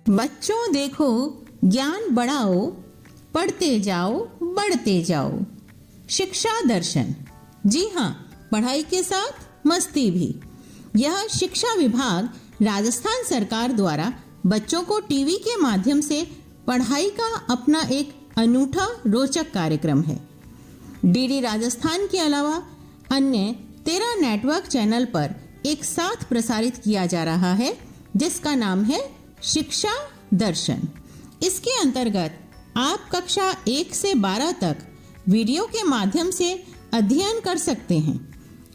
बच्चों देखो, ज्ञान बढ़ाओ, पढ़ते जाओ, बढ़ते जाओ। शिक्षा दर्शन। जी हाँ, पढ़ाई के साथ मस्ती भी। यह शिक्षा विभाग राजस्थान सरकार द्वारा बच्चों को टीवी के माध्यम से पढ़ाई का अपना एक अनूठा रोचक कार्यक्रम है। डीडी राजस्थान के अलावा अन्य 13 नेटवर्क चैनल पर एक साथ प्रसारित किया जा रहा है, जिसका नाम है शिक्षा दर्शन। इसके अंतर्गत आप कक्षा 1 से 12 तक वीडियो के माध्यम से अध्ययन कर सकते हैं।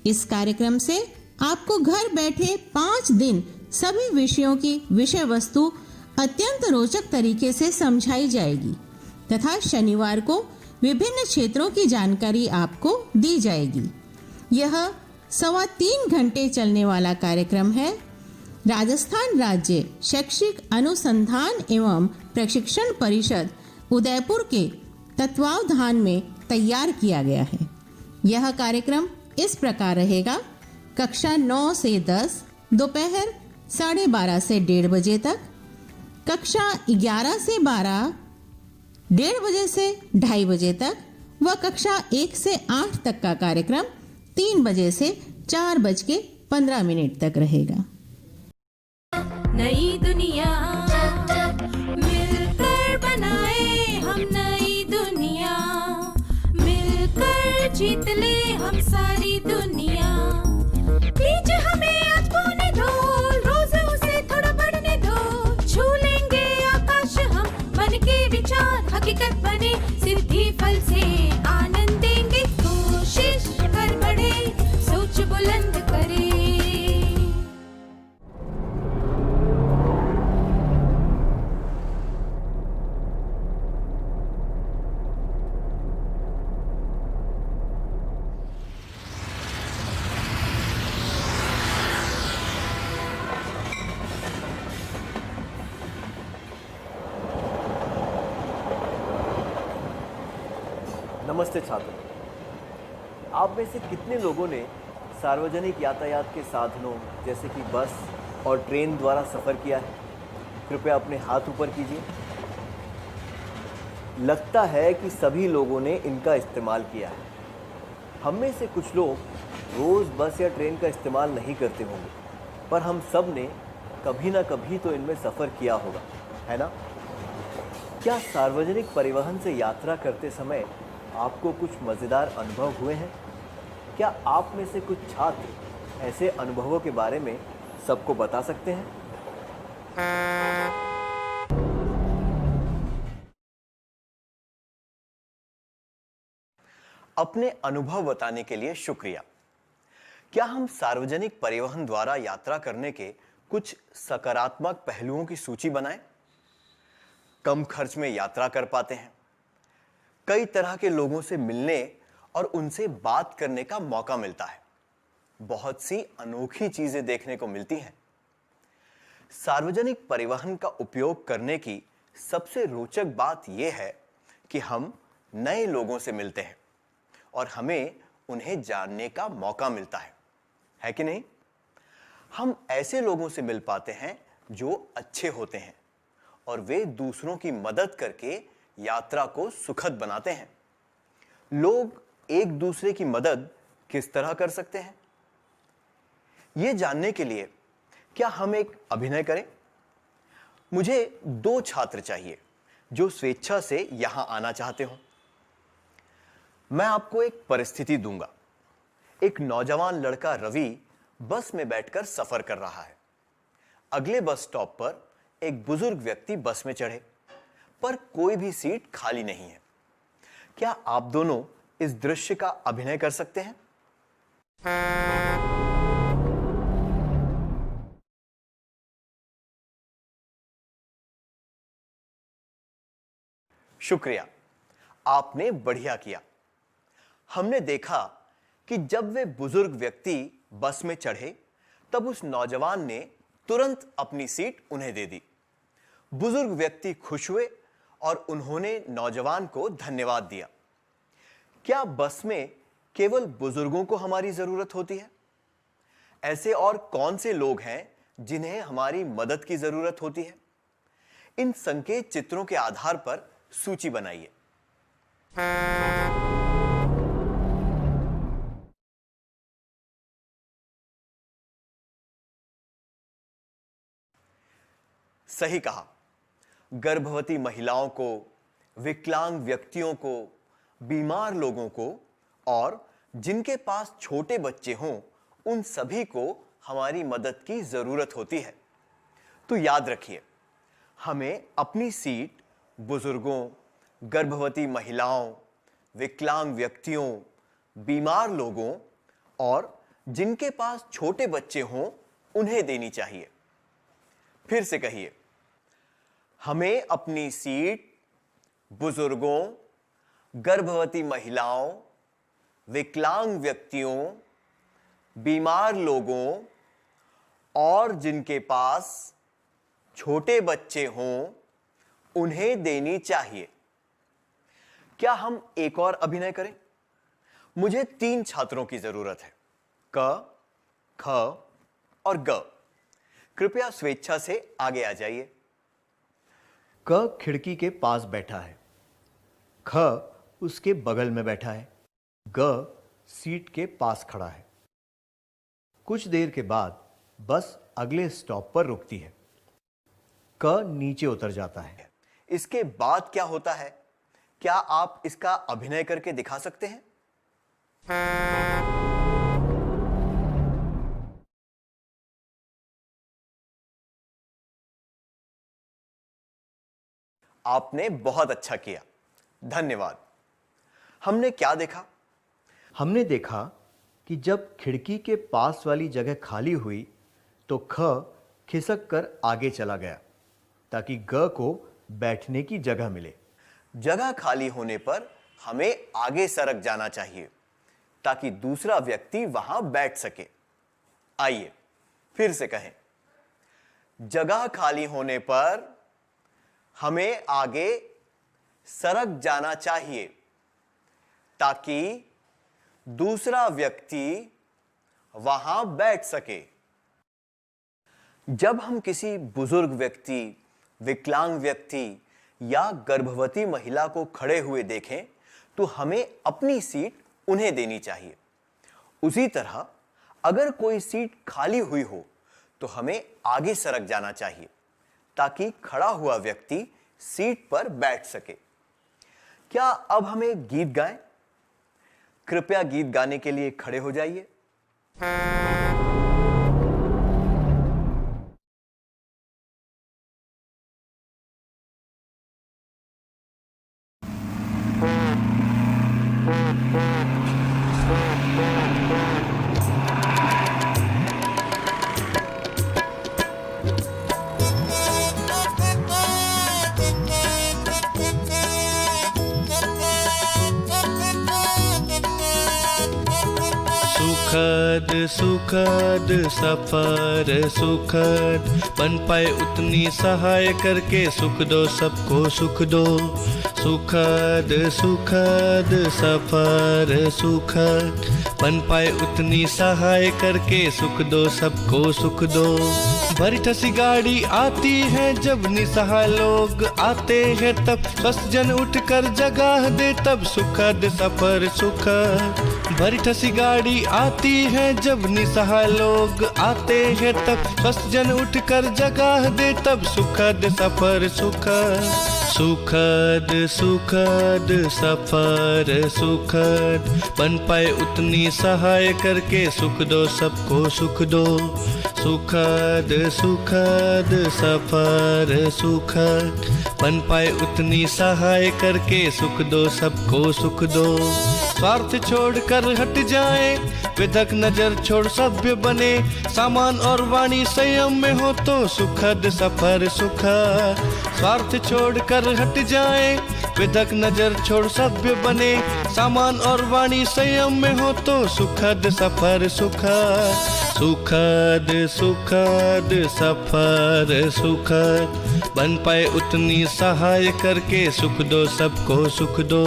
इस कार्यक्रम से आपको घर बैठे 5 दिन सभी विषयों की विषय वस्तु अत्यंत रोचक तरीके से समझाई जाएगी तथा शनिवार को विभिन्न क्षेत्रों की जानकारी आपको दी जाएगी। यह 3.25 घंटे चलने वाला कार्यक्रम है। राजस्थान राज्य शैक्षिक अनुसंधान एवं प्रशिक्षण परिषद उदयपुर के तत्वावधान में तैयार किया गया है। यह कार्यक्रम इस प्रकार रहेगा: कक्षा 9 से 10 दोपहर 12:30 से 1:30 बजे तक, कक्षा 11 से 12 1:30 बजे से 2:30 बजे तक व कक्षा 1 से 8 तक का कार्यक्रम 3 बजे से 4:15 तक रहेगा। नई दुनिया मिलकर बनाए हम, नई दुनिया मिलकर जीत ले हम सारी दुनिया। लीजिए हमें आज पौने दो, रोज उसे थोड़ा बढ़ने दो। छू लेंगे आकाश हम, मन के विचार हकीकत बने, सिद्धि फल से आनंद देंगे। कोशिश कर बढ़े, सोच बुलंद करे। नमस्ते छात्रों, आप में से कितने लोगों ने सार्वजनिक यातायात के साधनों जैसे कि बस और ट्रेन द्वारा सफ़र किया है? कृपया अपने हाथ ऊपर कीजिए। लगता है कि सभी लोगों ने इनका इस्तेमाल किया है। हम में से कुछ लोग रोज़ बस या ट्रेन का इस्तेमाल नहीं करते होंगे, पर हम सब ने कभी ना कभी तो इनमें सफ़र किया होगा, है ना? क्या सार्वजनिक परिवहन से यात्रा करते समय आपको कुछ मज़ेदार अनुभव हुए हैं? क्या आप में से कुछ छात्र ऐसे अनुभवों के बारे में सबको बता सकते हैं? अपने अनुभव बताने के लिए शुक्रिया। क्या हम सार्वजनिक परिवहन द्वारा यात्रा करने के कुछ सकारात्मक पहलुओं की सूची बनाएं? कम खर्च में यात्रा कर पाते हैं, कई तरह के लोगों से मिलने और उनसे बात करने का मौका मिलता है, बहुत सी अनोखी चीजें देखने को मिलती हैं। सार्वजनिक परिवहन का उपयोग करने की सबसे रोचक बात यह है कि हम नए लोगों से मिलते हैं और हमें उन्हें जानने का मौका मिलता है कि नहीं? हम ऐसे लोगों से मिल पाते हैं जो अच्छे होते हैं और वे दूसरों की मदद करके यात्रा को सुखद बनाते हैं। लोग एक दूसरे की मदद किस तरह कर सकते हैं, यह जानने के लिए क्या हम एक अभिनय करें? मुझे 2 छात्र चाहिए जो स्वेच्छा से यहां आना चाहते हो। मैं आपको एक परिस्थिति दूंगा। एक नौजवान लड़का रवि बस में बैठकर सफर कर रहा है। अगले बस स्टॉप पर एक बुजुर्ग व्यक्ति बस में चढ़े, पर कोई भी सीट खाली नहीं है। क्या आप दोनों इस दृश्य का अभिनय कर सकते हैं? शुक्रिया, आपने बढ़िया किया। हमने देखा कि जब वे बुजुर्ग व्यक्ति बस में चढ़े, तब उस नौजवान ने तुरंत अपनी सीट उन्हें दे दी। बुजुर्ग व्यक्ति खुश हुए और उन्होंने नौजवान को धन्यवाद दिया। क्या बस में केवल बुजुर्गों को हमारी जरूरत होती है? ऐसे और कौन से लोग हैं जिन्हें हमारी मदद की जरूरत होती है? इन संकेत चित्रों के आधार पर सूची बनाइए। सही कहा। गर्भवती महिलाओं को, विकलांग व्यक्तियों को, बीमार लोगों को और जिनके पास छोटे बच्चे हों, उन सभी को हमारी मदद की जरूरत होती है। तो याद रखिए, हमें अपनी सीट बुजुर्गों, गर्भवती महिलाओं, विकलांग व्यक्तियों, बीमार लोगों और जिनके पास छोटे बच्चे हों, उन्हें देनी चाहिए। फिर से कहिए, हमें अपनी सीट बुजुर्गों, गर्भवती महिलाओं, विकलांग व्यक्तियों, बीमार लोगों और जिनके पास छोटे बच्चे हों, उन्हें देनी चाहिए। क्या हम एक और अभिनय करें? मुझे 3 छात्रों की जरूरत है, क, ख और ग। कृपया स्वेच्छा से आगे आ जाइए। क खिड़की के पास बैठा है, ख उसके बगल में बैठा है, ग सीट के पास खड़ा है। कुछ देर के बाद बस अगले स्टॉप पर रुकती है। क नीचे उतर जाता है। इसके बाद क्या होता है? क्या आप इसका अभिनय करके दिखा सकते हैं? आपने बहुत अच्छा किया, धन्यवाद। हमने क्या देखा? हमने देखा कि जब खिड़की के पास वाली जगह खाली हुई तो ख खिसक कर आगे चला गया ताकि ग को बैठने की जगह मिले। जगह खाली होने पर हमें आगे सरक जाना चाहिए ताकि दूसरा व्यक्ति वहां बैठ सके। आइए फिर से कहें, जगह खाली होने पर हमें आगे सरक जाना चाहिए ताकि दूसरा व्यक्ति वहां बैठ सके। जब हम किसी बुजुर्ग व्यक्ति, विकलांग व्यक्ति या गर्भवती महिला को खड़े हुए देखें तो हमें अपनी सीट उन्हें देनी चाहिए। उसी तरह अगर कोई सीट खाली हुई हो तो हमें आगे सरक जाना चाहिए ताकि खड़ा हुआ व्यक्ति सीट पर बैठ सके। क्या अब हमें गीत गाएं? कृपया गीत गाने के लिए खड़े हो जाइए। सुखद सुखद सफर सुखद, बन पाए उतनी सहाय करके सुख दो सबको सुख दो। सुखद सुखद सफर सुखद, बन पाए उतनी सहाय करके सुख दो सबको सुख दो। भरी ठसी गाड़ी आती है जब निसहाय लोग आते हैं तब, स्वस्थ जन उठकर जगह दे तब सुखद सफर सुखद। भरी ठसी गाड़ी आती है जब निसहाय लोग आते हैं तब, स्वस्थ जन उठकर जगह दे तब सुखद सफर सुखद। सुखद सुखद सफर सुखद, बन पाए उतनी सहाय करके सुख दो सबको सुख दो। सुखद सुखद सफर सुखद, बन पाए उतनी सहाय करके सुख दो सबको सुख दो। स्वार्थ छोड़कर हट जाए, विधक नजर छोड़ सभ्य बने, सामान और वाणी संयम में हो तो सुखद सफर सुखद। स्वार्थ छोड़कर हट जाए, विधक नजर छोड़ सभ्य बने, सामान और वाणी संयम में हो तो सुखद सफर सुखद। सुखद सुखद सफर सुखद, बन पाए उतनी सहाय करके सुख दो सबको सुख दो।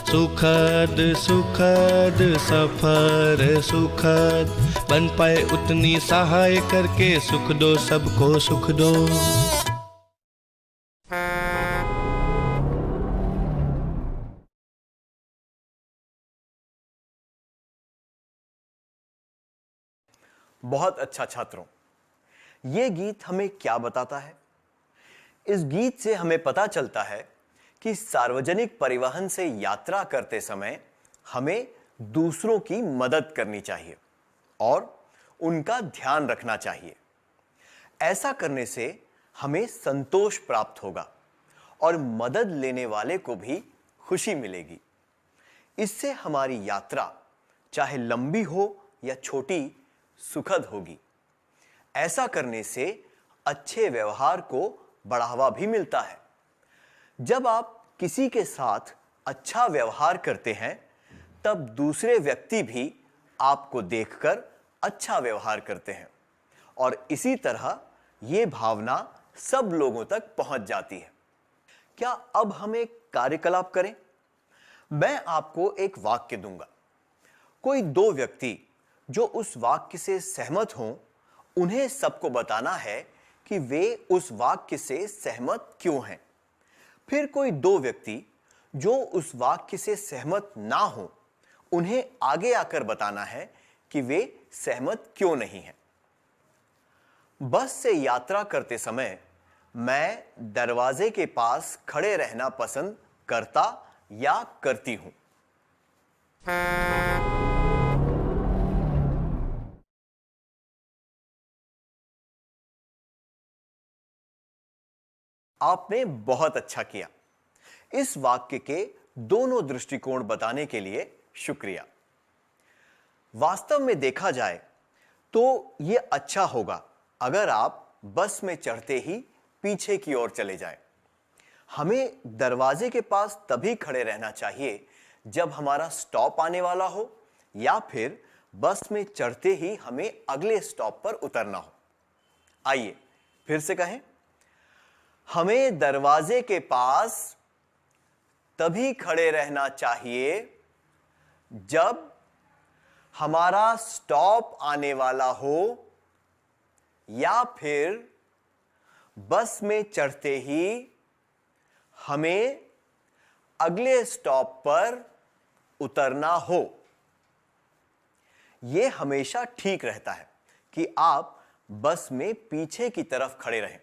सुखद सुखद सफर सुखद, बन पाए उतनी सहाय करके सुख दो सबको सुख दो। बहुत अच्छा छात्रों। ये गीत हमें क्या बताता है? इस गीत से हमें पता चलता है कि सार्वजनिक परिवहन से यात्रा करते समय हमें दूसरों की मदद करनी चाहिए और उनका ध्यान रखना चाहिए। ऐसा करने से हमें संतोष प्राप्त होगा और मदद लेने वाले को भी खुशी मिलेगी। इससे हमारी यात्रा चाहे लंबी हो या छोटी, सुखद होगी। ऐसा करने से अच्छे व्यवहार को बढ़ावा भी मिलता है। जब आप किसी के साथ अच्छा व्यवहार करते हैं, तब दूसरे व्यक्ति भी आपको देखकर अच्छा व्यवहार करते हैं और इसी तरह ये भावना सब लोगों तक पहुंच जाती है। क्या अब हम एक कार्यकलाप करें? मैं आपको एक वाक्य दूंगा। कोई दो व्यक्ति जो उस वाक्य से सहमत हों, उन्हें सबको बताना है कि वे उस वाक्य से सहमत क्यों हैं। फिर कोई दो व्यक्ति जो उस वाक्य से सहमत ना हो, उन्हें आगे आकर बताना है कि वे सहमत क्यों नहीं हैं। बस से यात्रा करते समय मैं दरवाजे के पास खड़े रहना पसंद करता या करती हूं। आपने बहुत अच्छा किया। इस वाक्य के दोनों दृष्टिकोण बताने के लिए शुक्रिया। वास्तव में देखा जाए तो यह अच्छा होगा अगर आप बस में चढ़ते ही पीछे की ओर चले जाएं। हमें दरवाजे के पास तभी खड़े रहना चाहिए जब हमारा स्टॉप आने वाला हो या फिर बस में चढ़ते ही हमें अगले स्टॉप पर उतरना हो। आइए फिर से कहें, हमें दरवाजे के पास तभी खड़े रहना चाहिए जब हमारा स्टॉप आने वाला हो या फिर बस में चढ़ते ही हमें अगले स्टॉप पर उतरना हो। यह हमेशा ठीक रहता है कि आप बस में पीछे की तरफ खड़े रहें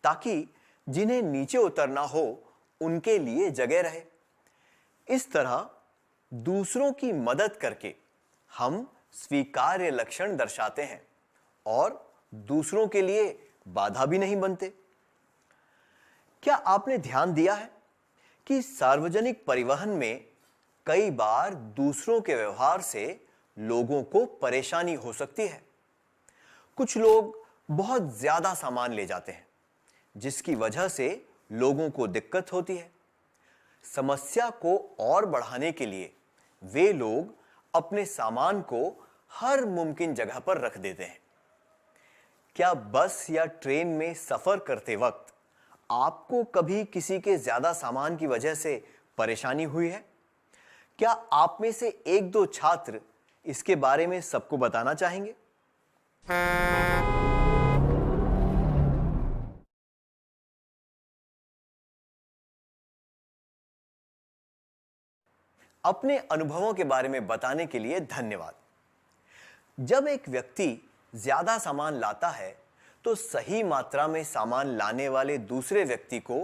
ताकि जिन्हें नीचे उतरना हो उनके लिए जगह रहे। इस तरह दूसरों की मदद करके हम स्वीकार्य लक्षण दर्शाते हैं और दूसरों के लिए बाधा भी नहीं बनते। क्या आपने ध्यान दिया है कि सार्वजनिक परिवहन में कई बार दूसरों के व्यवहार से लोगों को परेशानी हो सकती है? कुछ लोग बहुत ज्यादा सामान ले जाते हैं जिसकी वजह से लोगों को दिक्कत होती है। समस्या को और बढ़ाने के लिए वे लोग अपने सामान को हर मुमकिन जगह पर रख देते हैं। क्या बस या ट्रेन में सफर करते वक्त आपको कभी किसी के ज्यादा सामान की वजह से परेशानी हुई है? क्या आप में से एक दो छात्र इसके बारे में सबको बताना चाहेंगे? अपने अनुभवों के बारे में बताने के लिए धन्यवाद। जब एक व्यक्ति ज्यादा सामान लाता है तो सही मात्रा में सामान लाने वाले दूसरे व्यक्ति को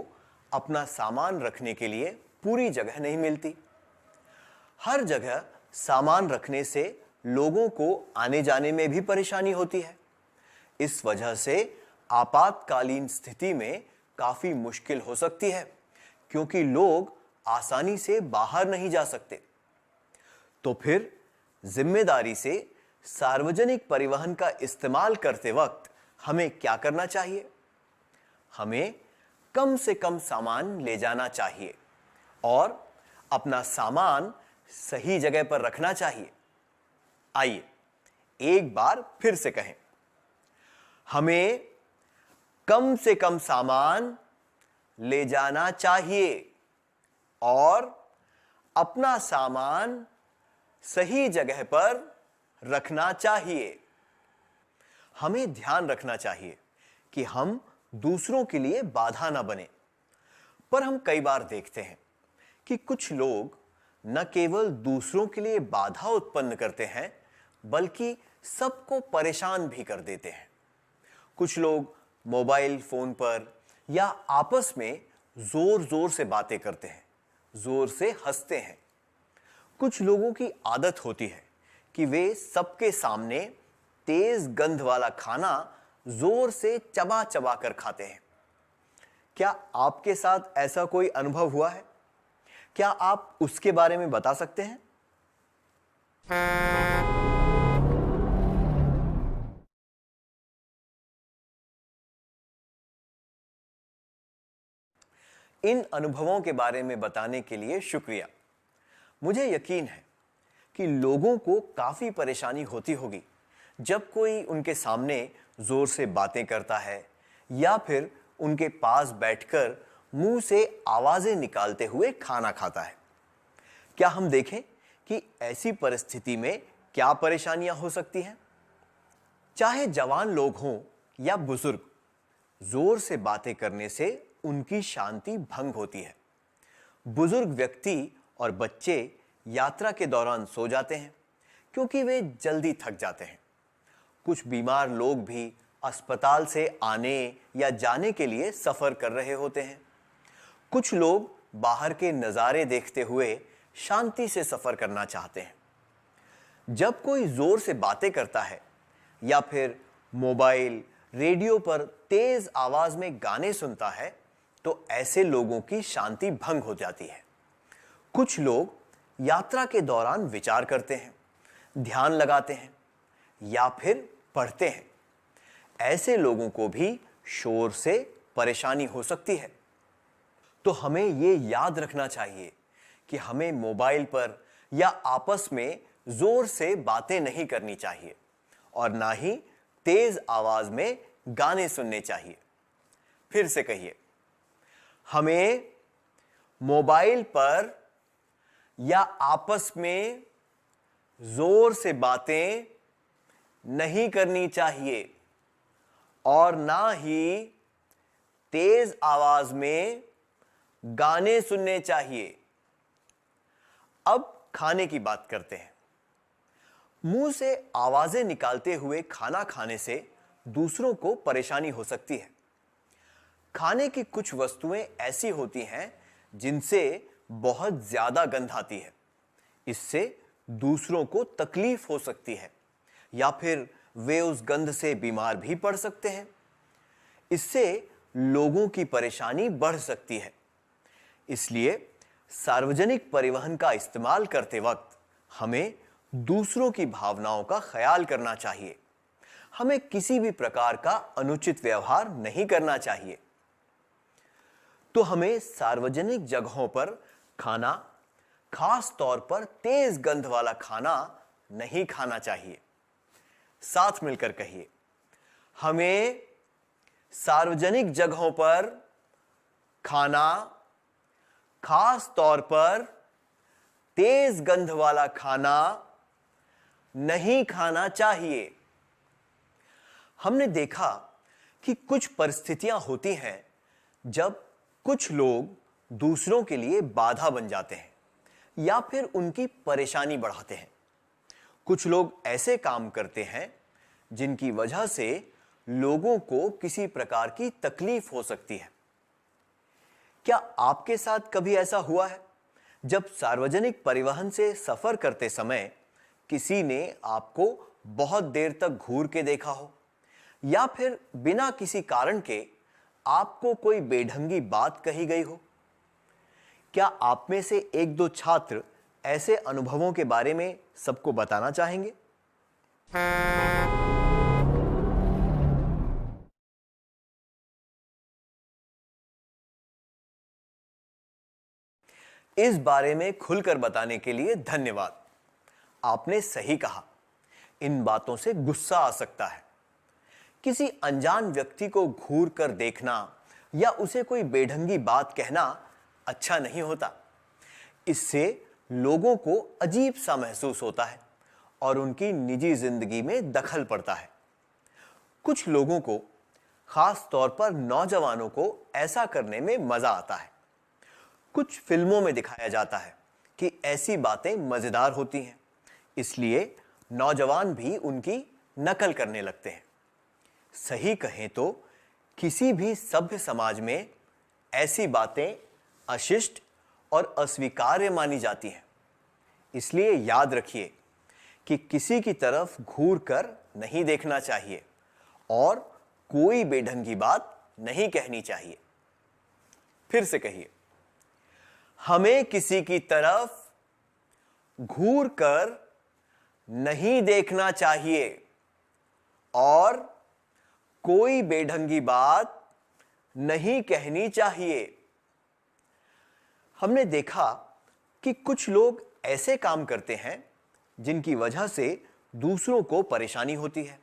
अपना सामान रखने के लिए पूरी जगह नहीं मिलती। हर जगह सामान रखने से लोगों को आने जाने में भी परेशानी होती है। इस वजह से आपातकालीन स्थिति में काफी मुश्किल हो सकती है क्योंकि लोग आसानी से बाहर नहीं जा सकते। तो फिर जिम्मेदारी से सार्वजनिक परिवहन का इस्तेमाल करते वक्त हमें क्या करना चाहिए? हमें कम से कम सामान ले जाना चाहिए और अपना सामान सही जगह पर रखना चाहिए। आइए एक बार फिर से कहें, हमें कम से कम सामान ले जाना चाहिए और अपना सामान सही जगह पर रखना चाहिए। हमें ध्यान रखना चाहिए कि हम दूसरों के लिए बाधा ना बने। पर हम कई बार देखते हैं कि कुछ लोग न केवल दूसरों के लिए बाधा उत्पन्न करते हैं बल्कि सबको परेशान भी कर देते हैं। कुछ लोग मोबाइल फोन पर या आपस में जोर जोर से बातें करते हैं, जोर से हंसते हैं। कुछ लोगों की आदत होती है कि वे सबके सामने तेज गंध वाला खाना जोर से चबा चबा कर खाते हैं। क्या आपके साथ ऐसा कोई अनुभव हुआ है? क्या आप उसके बारे में बता सकते हैं? इन अनुभवों के बारे में बताने के लिए शुक्रिया। मुझे यकीन है कि लोगों को काफी परेशानी होती होगी जब कोई उनके सामने जोर से बातें करता है या फिर उनके पास बैठकर मुंह से आवाजें निकालते हुए खाना खाता है। क्या हम देखें कि ऐसी परिस्थिति में क्या परेशानियां हो सकती हैं? चाहे जवान लोग हों या बुजुर्ग, जोर से बातें करने से उनकी शांति भंग होती है। बुजुर्ग व्यक्ति और बच्चे यात्रा के दौरान सो जाते हैं क्योंकि वे जल्दी थक जाते हैं। कुछ बीमार लोग भी अस्पताल से आने या जाने के लिए सफर कर रहे होते हैं। कुछ लोग बाहर के नज़ारे देखते हुए शांति से सफर करना चाहते हैं। जब कोई जोर से बातें करता है या फिर मोबाइल, रेडियो पर तेज आवाज में गाने सुनता है तो ऐसे लोगों की शांति भंग हो जाती है। कुछ लोग यात्रा के दौरान विचार करते हैं, ध्यान लगाते हैं या फिर पढ़ते हैं। ऐसे लोगों को भी शोर से परेशानी हो सकती है। तो हमें ये याद रखना चाहिए कि हमें मोबाइल पर या आपस में जोर से बातें नहीं करनी चाहिए और ना ही तेज आवाज में गाने सुनने चाहिए। फिर से कहिए, हमें मोबाइल पर या आपस में जोर से बातें नहीं करनी चाहिए और ना ही तेज आवाज में गाने सुनने चाहिए। अब खाने की बात करते हैं। मुंह से आवाजें निकालते हुए खाना खाने से दूसरों को परेशानी हो सकती है। खाने की कुछ वस्तुएं ऐसी होती हैं जिनसे बहुत ज्यादा गंध आती है। इससे दूसरों को तकलीफ हो सकती है या फिर वे उस गंध से बीमार भी पड़ सकते हैं। इससे लोगों की परेशानी बढ़ सकती है। इसलिए सार्वजनिक परिवहन का इस्तेमाल करते वक्त हमें दूसरों की भावनाओं का ख्याल करना चाहिए। हमें किसी भी प्रकार का अनुचित व्यवहार नहीं करना चाहिए। तो हमें सार्वजनिक जगहों पर खाना, खास तौर पर तेज गंध वाला खाना नहीं खाना चाहिए। साथ मिलकर कहिए, हमें सार्वजनिक जगहों पर खाना, खास तौर पर तेज गंध वाला खाना नहीं खाना चाहिए। हमने देखा कि कुछ परिस्थितियां होती हैं जब कुछ लोग दूसरों के लिए बाधा बन जाते हैं या फिर उनकी परेशानी बढ़ाते हैं। कुछ लोग ऐसे काम करते हैं जिनकी वजह से लोगों को किसी प्रकार की तकलीफ हो सकती है। क्या आपके साथ कभी ऐसा हुआ है जब सार्वजनिक परिवहन से सफर करते समय किसी ने आपको बहुत देर तक घूर के देखा हो या फिर बिना किसी कारण के आपको कोई बेढंगी बात कही गई हो? क्या आप में से एक दो छात्र ऐसे अनुभवों के बारे में सबको बताना चाहेंगे? इस बारे में खुलकर बताने के लिए धन्यवाद। आपने सही कहा, इन बातों से गुस्सा आ सकता है। किसी अनजान व्यक्ति को घूर कर देखना या उसे कोई बेढंगी बात कहना अच्छा नहीं होता। इससे लोगों को अजीब सा महसूस होता है और उनकी निजी जिंदगी में दखल पड़ता है। कुछ लोगों को, खास तौर पर नौजवानों को, ऐसा करने में मजा आता है। कुछ फिल्मों में दिखाया जाता है कि ऐसी बातें मजेदार होती हैं, इसलिए नौजवान भी उनकी नकल करने लगते हैं। सही कहें तो किसी भी सभ्य समाज में ऐसी बातें अशिष्ट और अस्वीकार्य मानी जाती हैं। इसलिए याद रखिए कि किसी की तरफ घूर कर नहीं देखना चाहिए और कोई बेढंगी बात नहीं कहनी चाहिए। फिर से कहिए, हमें किसी की तरफ घूर कर नहीं देखना चाहिए और कोई बेढंगी बात नहीं कहनी चाहिए। हमने देखा कि कुछ लोग ऐसे काम करते हैं जिनकी वजह से दूसरों को परेशानी होती है।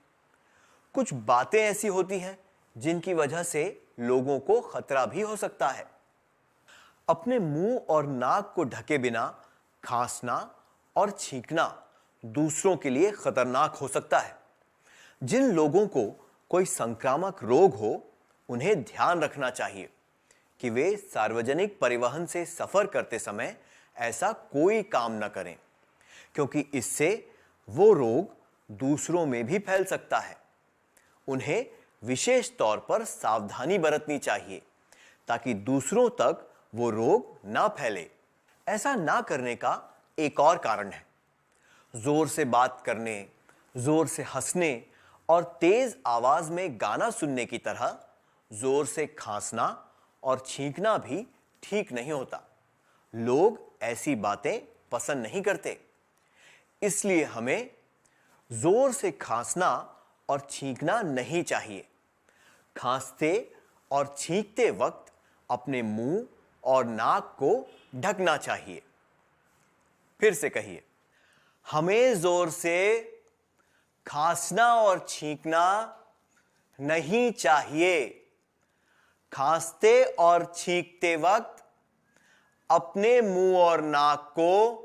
कुछ बातें ऐसी होती हैं जिनकी वजह से लोगों को खतरा भी हो सकता है। अपने मुंह और नाक को ढके बिना खांसना और छींकना दूसरों के लिए खतरनाक हो सकता है। जिन लोगों को कोई संक्रामक रोग हो, उन्हें ध्यान रखना चाहिए कि वे सार्वजनिक परिवहन से सफर करते समय ऐसा कोई काम न करें, क्योंकि इससे वो रोग दूसरों में भी फैल सकता है। उन्हें विशेष तौर पर सावधानी बरतनी चाहिए ताकि दूसरों तक वो रोग ना फैले। ऐसा ना करने का एक और कारण है, जोर से बात करने, जोर से हंसने और तेज आवाज में गाना सुनने की तरह जोर से खांसना और छींकना भी ठीक नहीं होता। लोग ऐसी बातें पसंद नहीं करते, इसलिए हमें जोर से खांसना और छींकना नहीं चाहिए। खांसते और छींकते वक्त अपने मुंह और नाक को ढकना चाहिए। फिर से कहिए, हमें जोर से खांसना और छींकना नहीं चाहिए। खांसते और छींकते वक्त अपने मुंह और नाक को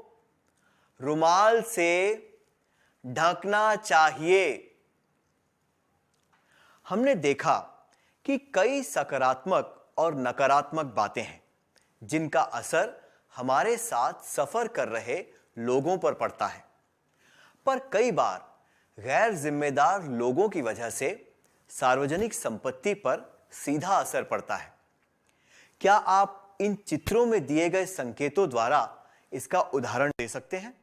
रुमाल से ढकना चाहिए। हमने देखा कि कई सकारात्मक और नकारात्मक बातें हैं जिनका असर हमारे साथ सफर कर रहे लोगों पर पड़ता है, पर कई बार गैर जिम्मेदार लोगों की वजह से सार्वजनिक संपत्ति पर सीधा असर पड़ता है। क्या आप इन चित्रों में दिए गए संकेतों द्वारा इसका उदाहरण दे सकते हैं?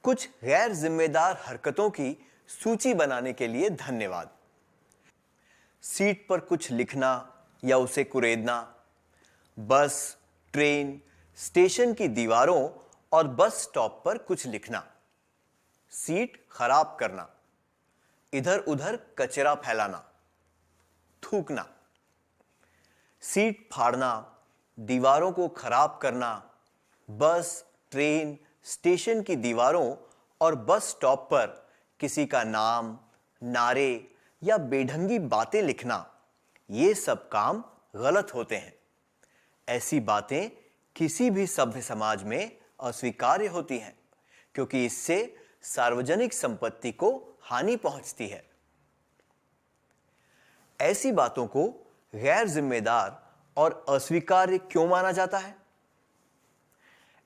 कुछ गैर जिम्मेदार हरकतों की सूची बनाने के लिए धन्यवाद। सीट पर कुछ लिखना या उसे कुरेदना, बस, ट्रेन, स्टेशन की दीवारों और बस स्टॉप पर कुछ लिखना, सीट खराब करना, इधर उधर कचरा फैलाना, थूकना, सीट फाड़ना, दीवारों को खराब करना, बस, ट्रेन, स्टेशन की दीवारों और बस स्टॉप पर किसी का नाम, नारे या बेढंगी बातें लिखना, ये सब काम गलत होते हैं। ऐसी बातें किसी भी सभ्य समाज में अस्वीकार्य होती हैं, क्योंकि इससे सार्वजनिक संपत्ति को हानि पहुंचती है। ऐसी बातों को गैर जिम्मेदार और अस्वीकार्य क्यों माना जाता है?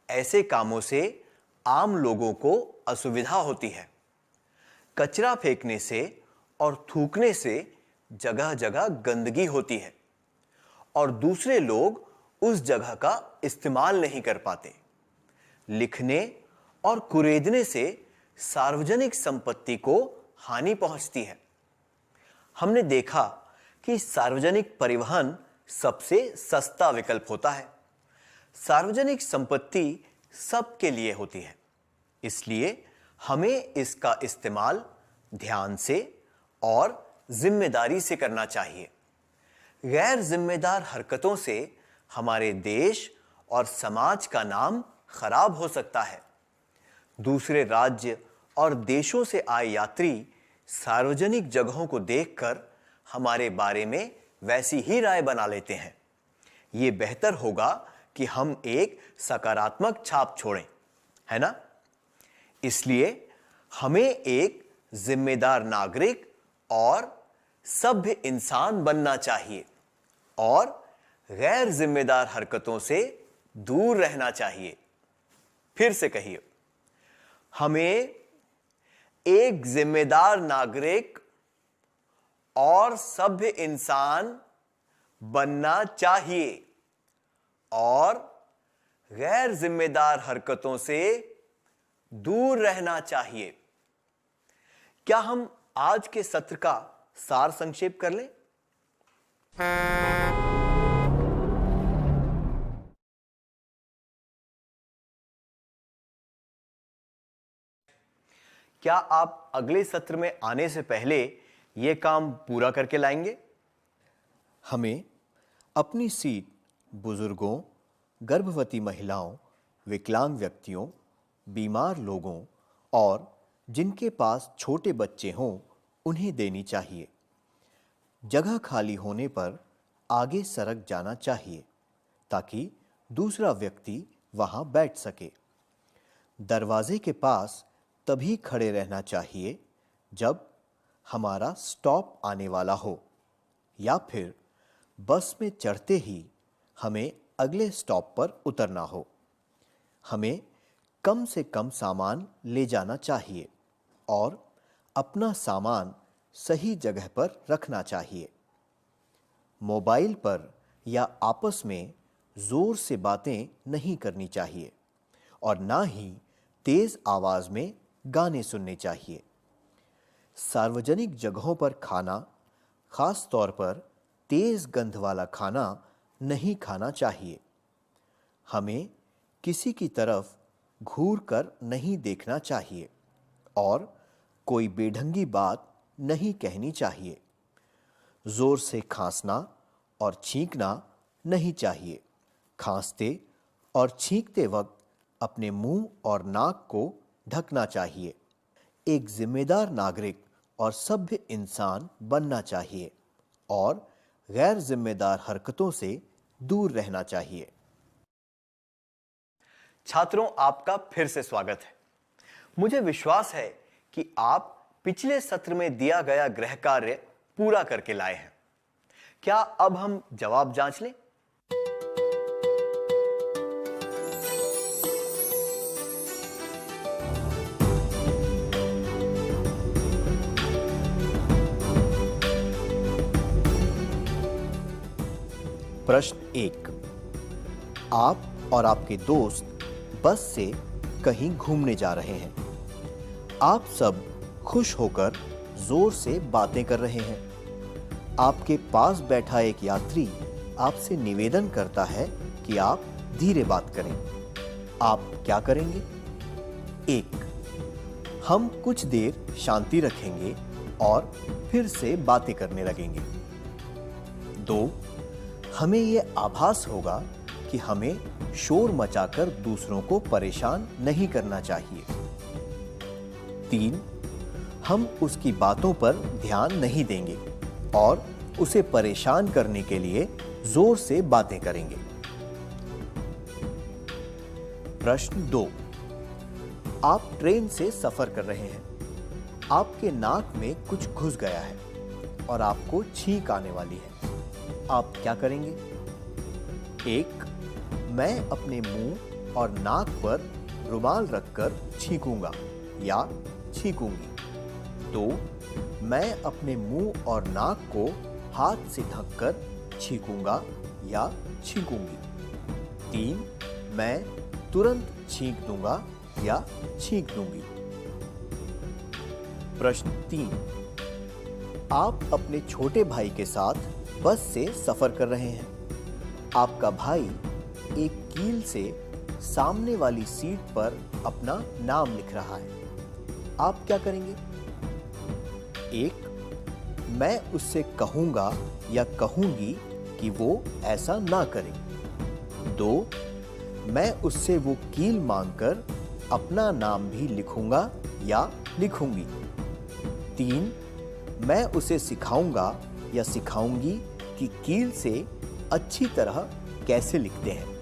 ऐसे कामों से आम लोगों को असुविधा होती है। कचरा फेंकने से और थूकने से जगह जगह गंदगी होती है और दूसरे लोग उस जगह का इस्तेमाल नहीं कर पाते। लिखने और कुरेदने से सार्वजनिक संपत्ति को हानि पहुंचती है। हमने देखा कि सार्वजनिक परिवहन सबसे सस्ता विकल्प होता है। सार्वजनिक संपत्ति सबके लिए होती है, इसलिए हमें इसका इस्तेमाल ध्यान से और जिम्मेदारी से करना चाहिए। गैर जिम्मेदार हरकतों से हमारे देश और समाज का नाम खराब हो सकता है। दूसरे राज्य और देशों से आए यात्री सार्वजनिक जगहों को देखकर हमारे बारे में वैसी ही राय बना लेते हैं। ये बेहतर होगा कि हम एक सकारात्मक छाप छोड़ें, है ना? इसलिए हमें एक जिम्मेदार नागरिक और सभ्य इंसान बनना चाहिए और गैर जिम्मेदार हरकतों से दूर रहना चाहिए। फिर से कहिए, हमें एक जिम्मेदार नागरिक और सभ्य इंसान बनना चाहिए और गैर जिम्मेदार हरकतों से दूर रहना चाहिए। क्या हम आज के सत्र का सार संक्षेप कर लें? क्या आप अगले सत्र में आने से पहले यह काम पूरा करके लाएंगे? हमें अपनी सीट बुजुर्गों, गर्भवती महिलाओं, विकलांग व्यक्तियों, बीमार लोगों और जिनके पास छोटे बच्चे हों उन्हें देनी चाहिए। जगह खाली होने पर आगे सरक जाना चाहिए ताकि दूसरा व्यक्ति वहां बैठ सके। दरवाजे के पास तभी खड़े रहना चाहिए जब हमारा स्टॉप आने वाला हो या फिर बस में चढ़ते ही हमें अगले स्टॉप पर उतरना हो। हमें कम से कम सामान ले जाना चाहिए और अपना सामान सही जगह पर रखना चाहिए। मोबाइल पर या आपस में जोर से बातें नहीं करनी चाहिए और ना ही तेज आवाज में गाने सुनने चाहिए। सार्वजनिक जगहों पर खाना, खास तौर पर तेज गंध वाला खाना नहीं खाना चाहिए। हमें किसी की तरफ घूर कर नहीं देखना चाहिए और कोई बेढंगी बात नहीं कहनी चाहिए। जोर से खांसना और छींकना नहीं चाहिए। खांसते और छींकते वक्त अपने मुंह और नाक को ढकना चाहिए। एक जिम्मेदार नागरिक और सभ्य इंसान बनना चाहिए और गैर जिम्मेदार हरकतों से दूर रहना चाहिए। छात्रों, आपका फिर से स्वागत है। मुझे विश्वास है कि आप पिछले सत्र में दिया गया गृह कार्य पूरा करके लाए हैं। क्या अब हम जवाब जांच लें? प्रश्न 1। आप और आपके दोस्त बस से कहीं घूमने जा रहे हैं। आप सब खुश होकर जोर से बातें कर रहे हैं। आपके पास बैठा एक यात्री आपसे निवेदन करता है कि आप धीरे बात करें। आप क्या करेंगे? 1, हम कुछ देर शांति रखेंगे और फिर से बातें करने लगेंगे। 2, हमें यह आभास होगा कि हमें शोर मचाकर दूसरों को परेशान नहीं करना चाहिए। 3, हम उसकी बातों पर ध्यान नहीं देंगे और उसे परेशान करने के लिए जोर से बातें करेंगे। प्रश्न 2। आप ट्रेन से सफर कर रहे हैं। आपके नाक में कुछ घुस गया है और आपको छींक आने वाली है। आप क्या करेंगे? 1, मैं अपने मुंह और नाक पर रुमाल रखकर छींकूंगा या छींकूंगी। 2, मैं अपने मुंह और नाक को हाथ से ढककर छींकूंगा या छींकूंगी। 3, मैं तुरंत छींक दूंगा या छींक दूंगी। प्रश्न 3। आप अपने छोटे भाई के साथ बस से सफर कर रहे हैं। आपका भाई एक कील से सामने वाली सीट पर अपना नाम लिख रहा है। आप क्या करेंगे? 1, मैं उससे कहूंगा या कहूंगी कि वो ऐसा ना करे। 2, मैं उससे वो कील मांगकर अपना नाम भी लिखूंगा या लिखूंगी। 3, मैं उसे सिखाऊंगा या सिखाऊंगी कि कील से अच्छी तरह कैसे लिखते हैं।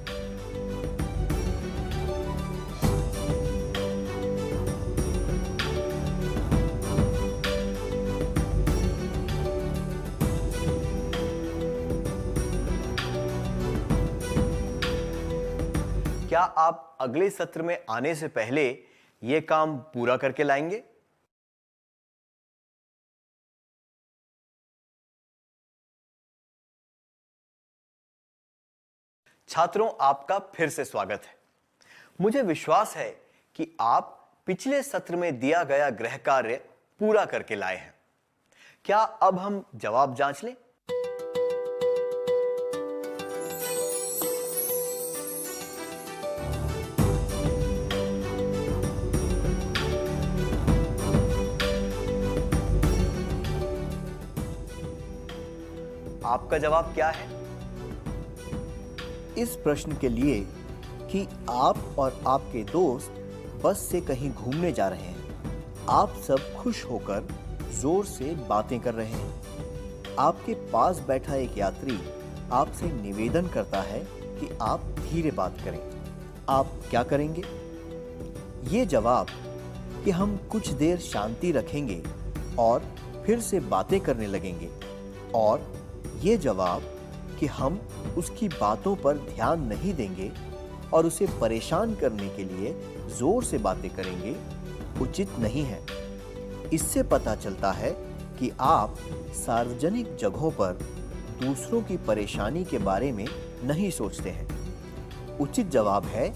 अगले सत्र में आने से पहले यह काम पूरा करके लाएंगे? छात्रों, आपका फिर से स्वागत है। मुझे विश्वास है कि आप पिछले सत्र में दिया गया गृह कार्य पूरा करके लाए हैं। क्या अब हम जवाब जांच लें? आपका जवाब क्या है? इस प्रश्न के लिए कि आप और आपके दोस्त बस से कहीं घूमने जा रहे हैं। आप सब खुश होकर जोर से बातें कर रहे हैं। आपके पास बैठा एक यात्री आपसे निवेदन करता है कि आप धीरे बात करें। आप क्या करेंगे? ये जवाब कि हम कुछ देर शांति रखेंगे और फिर से बातें करने लगेंगे, और ये जवाब कि हम उसकी बातों पर ध्यान नहीं देंगे और उसे परेशान करने के लिए जोर से बातें करेंगे, उचित नहीं है। इससे पता चलता है कि आप सार्वजनिक जगहों पर दूसरों की परेशानी के बारे में नहीं सोचते हैं। उचित जवाब है,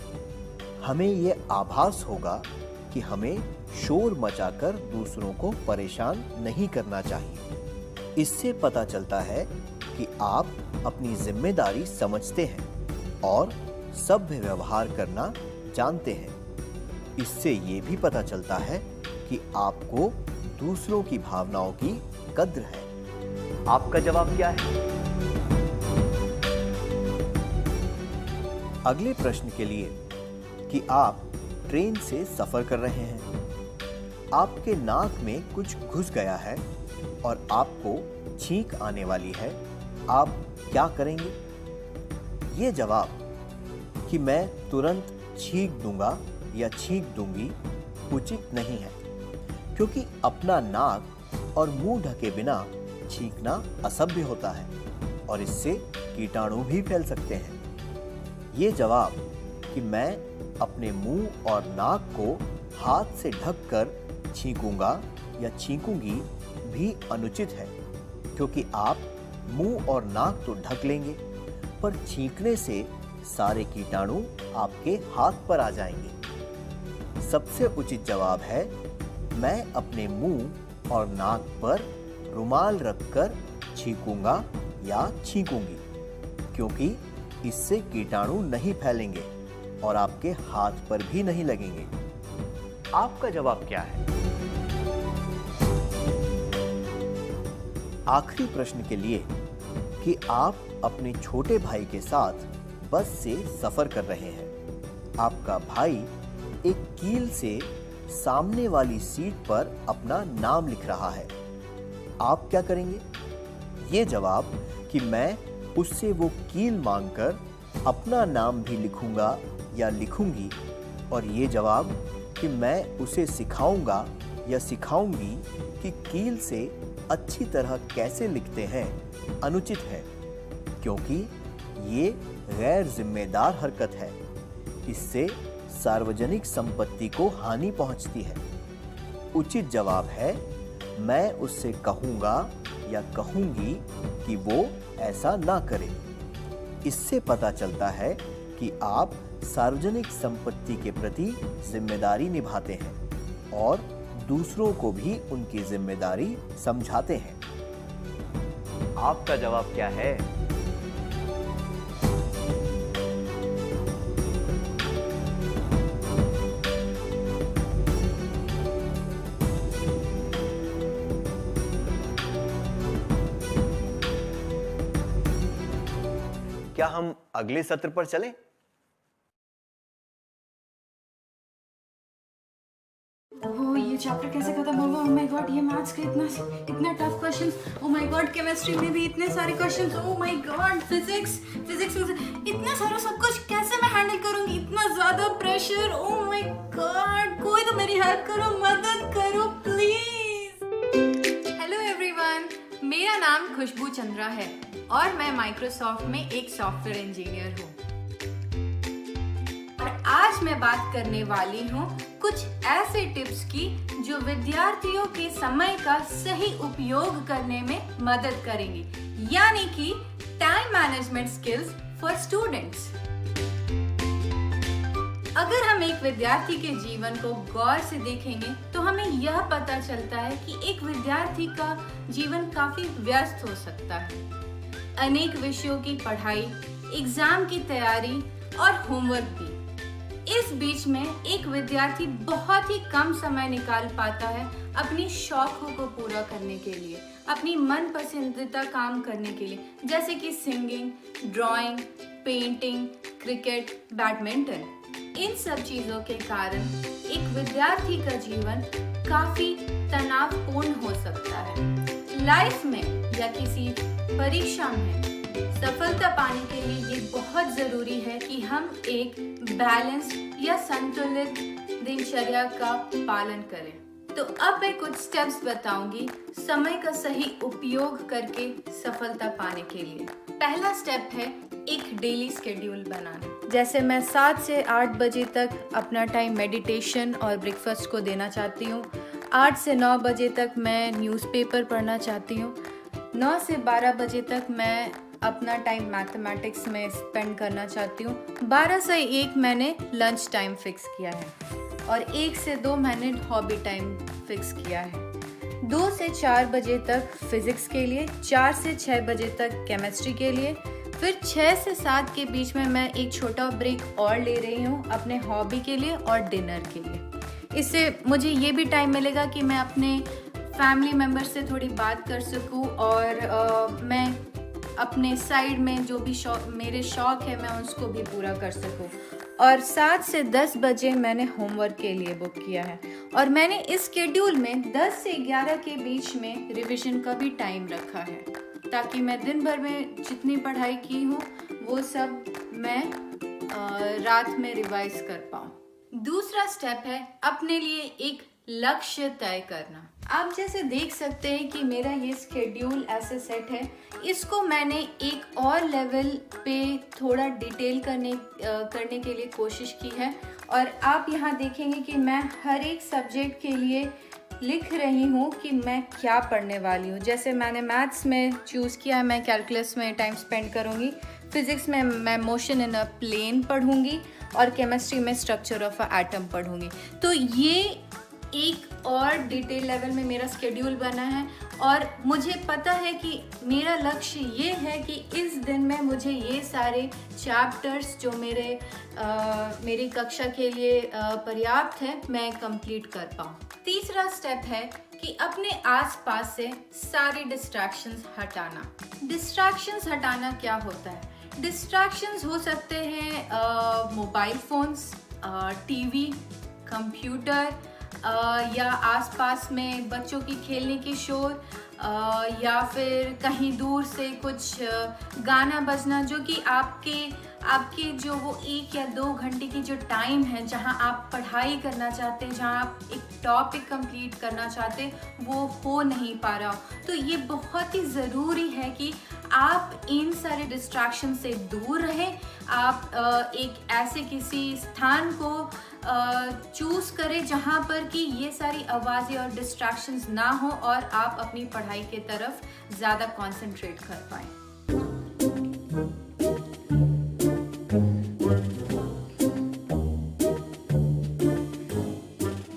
हमें यह आभास होगा कि हमें शोर मचाकर दूसरों को परेशान नहीं करना चाहिए। इससे पता चलता है कि आप अपनी जिम्मेदारी समझते हैं और सभ्य व्यवहार करना जानते हैं। इससे ये भी पता चलता है कि आपको दूसरों की भावनाओं की कद्र है। आपका जवाब क्या है? अगले प्रश्न के लिए कि आप ट्रेन से सफर कर रहे हैं। आपके नाक में कुछ घुस गया है और आपको छींक आने वाली है। आप क्या करेंगे? ये जवाब कि मैं तुरंत छींक दूंगा या छींक दूंगी उचित नहीं है, क्योंकि अपना नाक और मुंह ढके बिना छींकना असभ्य होता है और इससे कीटाणु भी फैल सकते हैं। ये जवाब कि मैं अपने मुंह और नाक को हाथ से ढककर छींकूंगा या छींकूंगी भी अनुचित है, क्योंकि आप मुंह और नाक तो ढक लेंगे, पर छींकने से सारे कीटाणु आपके हाथ पर आ जाएंगे। सबसे उचित जवाब है, मैं अपने मुंह और नाक पर रुमाल रखकर छींकूंगा या छींकूंगी, क्योंकि इससे कीटाणु नहीं फैलेंगे और आपके हाथ पर भी नहीं लगेंगे। आपका जवाब क्या है? आखिरी प्रश्न के लिए कि आप अपने छोटे भाई के साथ बस से सफर कर रहे हैं। आपका भाई एक कील से सामने वाली सीट पर अपना नाम लिख रहा है। आप क्या करेंगे? ये जवाब कि मैं उससे वो कील मांगकर अपना नाम भी लिखूंगा या लिखूंगी, और ये जवाब कि मैं उसे सिखाऊंगा या सिखाऊंगी कि कील से अच्छी तरह कैसे लिखते हैं अनुचित है, क्योंकि ये गैर जिम्मेदार हरकत है। इससे सार्वजनिक संपत्ति को हानि पहुंचती है। उचित जवाब है, मैं उससे कहूंगा या कहूंगी कि वो ऐसा ना करे। इससे पता चलता है कि आप सार्वजनिक संपत्ति के प्रति जिम्मेदारी निभाते हैं और दूसरों को भी उनकी जिम्मेदारी समझाते हैं। आपका जवाब क्या है? क्या हम अगले सत्र पर चलें? ये चैप्टर कैसे खत्म होगा? ओह माय गॉड, ये मैथ्स के इतना tough question. Oh my God, chemistry में भी इतने सारे questions. Oh my God, physics इतना सारा सब कुछ कैसे मैं हैंडल करूंगी? इतना ज्यादा प्रेशर। ओह माय गॉड, कोई तो मेरी हेल्प करो, मदद करो प्लीज। हेलो एवरीवन, मेरा नाम खुशबू चंद्रा है और मैं माइक्रोसॉफ्ट में एक सॉफ्टवेयर इंजीनियर हूँ। और आज मैं बात करने वाली हूँ कुछ ऐसे टिप्स की जो विद्यार्थियों के समय का सही उपयोग करने में मदद करेंगी, यानी कि time management skills for students. अगर हम एक विद्यार्थी के जीवन को गौर से देखेंगे तो हमें यह पता चलता है कि एक विद्यार्थी का जीवन काफी व्यस्त हो सकता है। अनेक विषयों की पढ़ाई, एग्जाम की तैयारी और होमवर्क भी। इस बीच में एक विद्यार्थी बहुत ही कम समय निकाल पाता है अपनी शौकों को पूरा करने के लिए, अपनी मन पसंदीदा काम करने के लिए, जैसे कि singing, drawing, painting, cricket, badminton. इन सब चीजों के कारण एक विद्यार्थी का जीवन काफी तनावपूर्ण हो सकता है। लाइफ में या किसी परीक्षा में सफलता पाने के लिए ये बहुत जरूरी है कि हम एक बैलेंस या संतुलित दिनचर्या का पालन करें। तो अब मैं कुछ स्टेप्स बताऊंगी समय का सही उपयोग करके सफलता पाने के लिए। पहला स्टेप है एक डेली शेड्यूल बनाना। जैसे मैं 7 से 8 बजे तक अपना टाइम मेडिटेशन और ब्रेकफास्ट को देना चाहती हूँ। 8 से 9 बजे तक मैं न्यूज़पेपर पढ़ना चाहती हूँ। 9 से 12 बजे तक मैं अपना टाइम मैथमेटिक्स में स्पेंड करना चाहती हूँ। 12 से 1 मैंने लंच टाइम फिक्स किया है और 1 से 2 मैंने हॉबी टाइम फिक्स किया है। 2 से 4 बजे तक फिजिक्स के लिए, 4 से 6 बजे तक केमिस्ट्री के लिए, फिर 6 से 7 के बीच में मैं एक छोटा ब्रेक और ले रही हूँ अपने हॉबी के लिए और डिनर के लिए। इससे मुझे ये भी टाइम मिलेगा कि मैं अपने फैमिली मेम्बर से थोड़ी बात कर सकूँ और मैं अपने साइड में जो भी मेरे शौक है मैं उसको भी पूरा कर सकूँ। और 7 से 10 बजे मैंने होमवर्क के लिए बुक किया है और मैंने इस शेड्यूल में 10 से 11 के बीच में रिवीजन का भी टाइम रखा है, ताकि मैं दिन भर में जितनी पढ़ाई की हूँ वो सब मैं रात में रिवाइज कर पाऊँ। दूसरा स्टेप है अपने लिए एक लक्ष्य तय करना। आप जैसे देख सकते हैं कि मेरा ये शेड्यूल ऐसे सेट है, इसको मैंने एक और लेवल पे थोड़ा डिटेल करने के लिए कोशिश की है। और आप यहाँ देखेंगे कि मैं हर एक सब्जेक्ट के लिए लिख रही हूँ कि मैं क्या पढ़ने वाली हूँ। जैसे मैंने मैथ्स में चूज़ किया, मैं कैलकुलस में टाइम स्पेंड करूँगी, फिजिक्स में मैं मोशन इन अ प्लेन पढ़ूँगी और केमिस्ट्री में स्ट्रक्चर ऑफ अ एटम पढ़ूँगी। तो ये एक और डिटेल लेवल में मेरा शेड्यूल बना है और मुझे पता है कि मेरा लक्ष्य ये है कि इस दिन में मुझे ये सारे चैप्टर्स जो मेरी कक्षा के लिए पर्याप्त है मैं कंप्लीट कर पाऊँ। तीसरा स्टेप है कि अपने आसपास से सारी डिस्ट्रैक्शंस हटाना। डिस्ट्रैक्शंस हटाना क्या होता है? डिस्ट्रैक्शंस हो सकते हैं मोबाइल फोन्स, टीवी, कंप्यूटर, या आसपास में बच्चों की खेलने की शोर, या फिर कहीं दूर से कुछ गाना बजना जो कि आपके जो वो 1 या 2 घंटे की जो टाइम है जहां आप पढ़ाई करना चाहते हैं, जहां आप एक टॉपिक कंप्लीट करना चाहते हैं, वो हो नहीं पा रहा हो। तो ये बहुत ही ज़रूरी है कि आप इन सारे डिस्ट्रैक्शन से दूर रहें। आप एक ऐसे किसी स्थान को चूज़ करें जहाँ पर कि ये सारी आवाज़ें और डिस्ट्रैक्शंस ना हो और आप अपनी पढ़ाई के तरफ ज़्यादा कंसंट्रेट कर पाएं।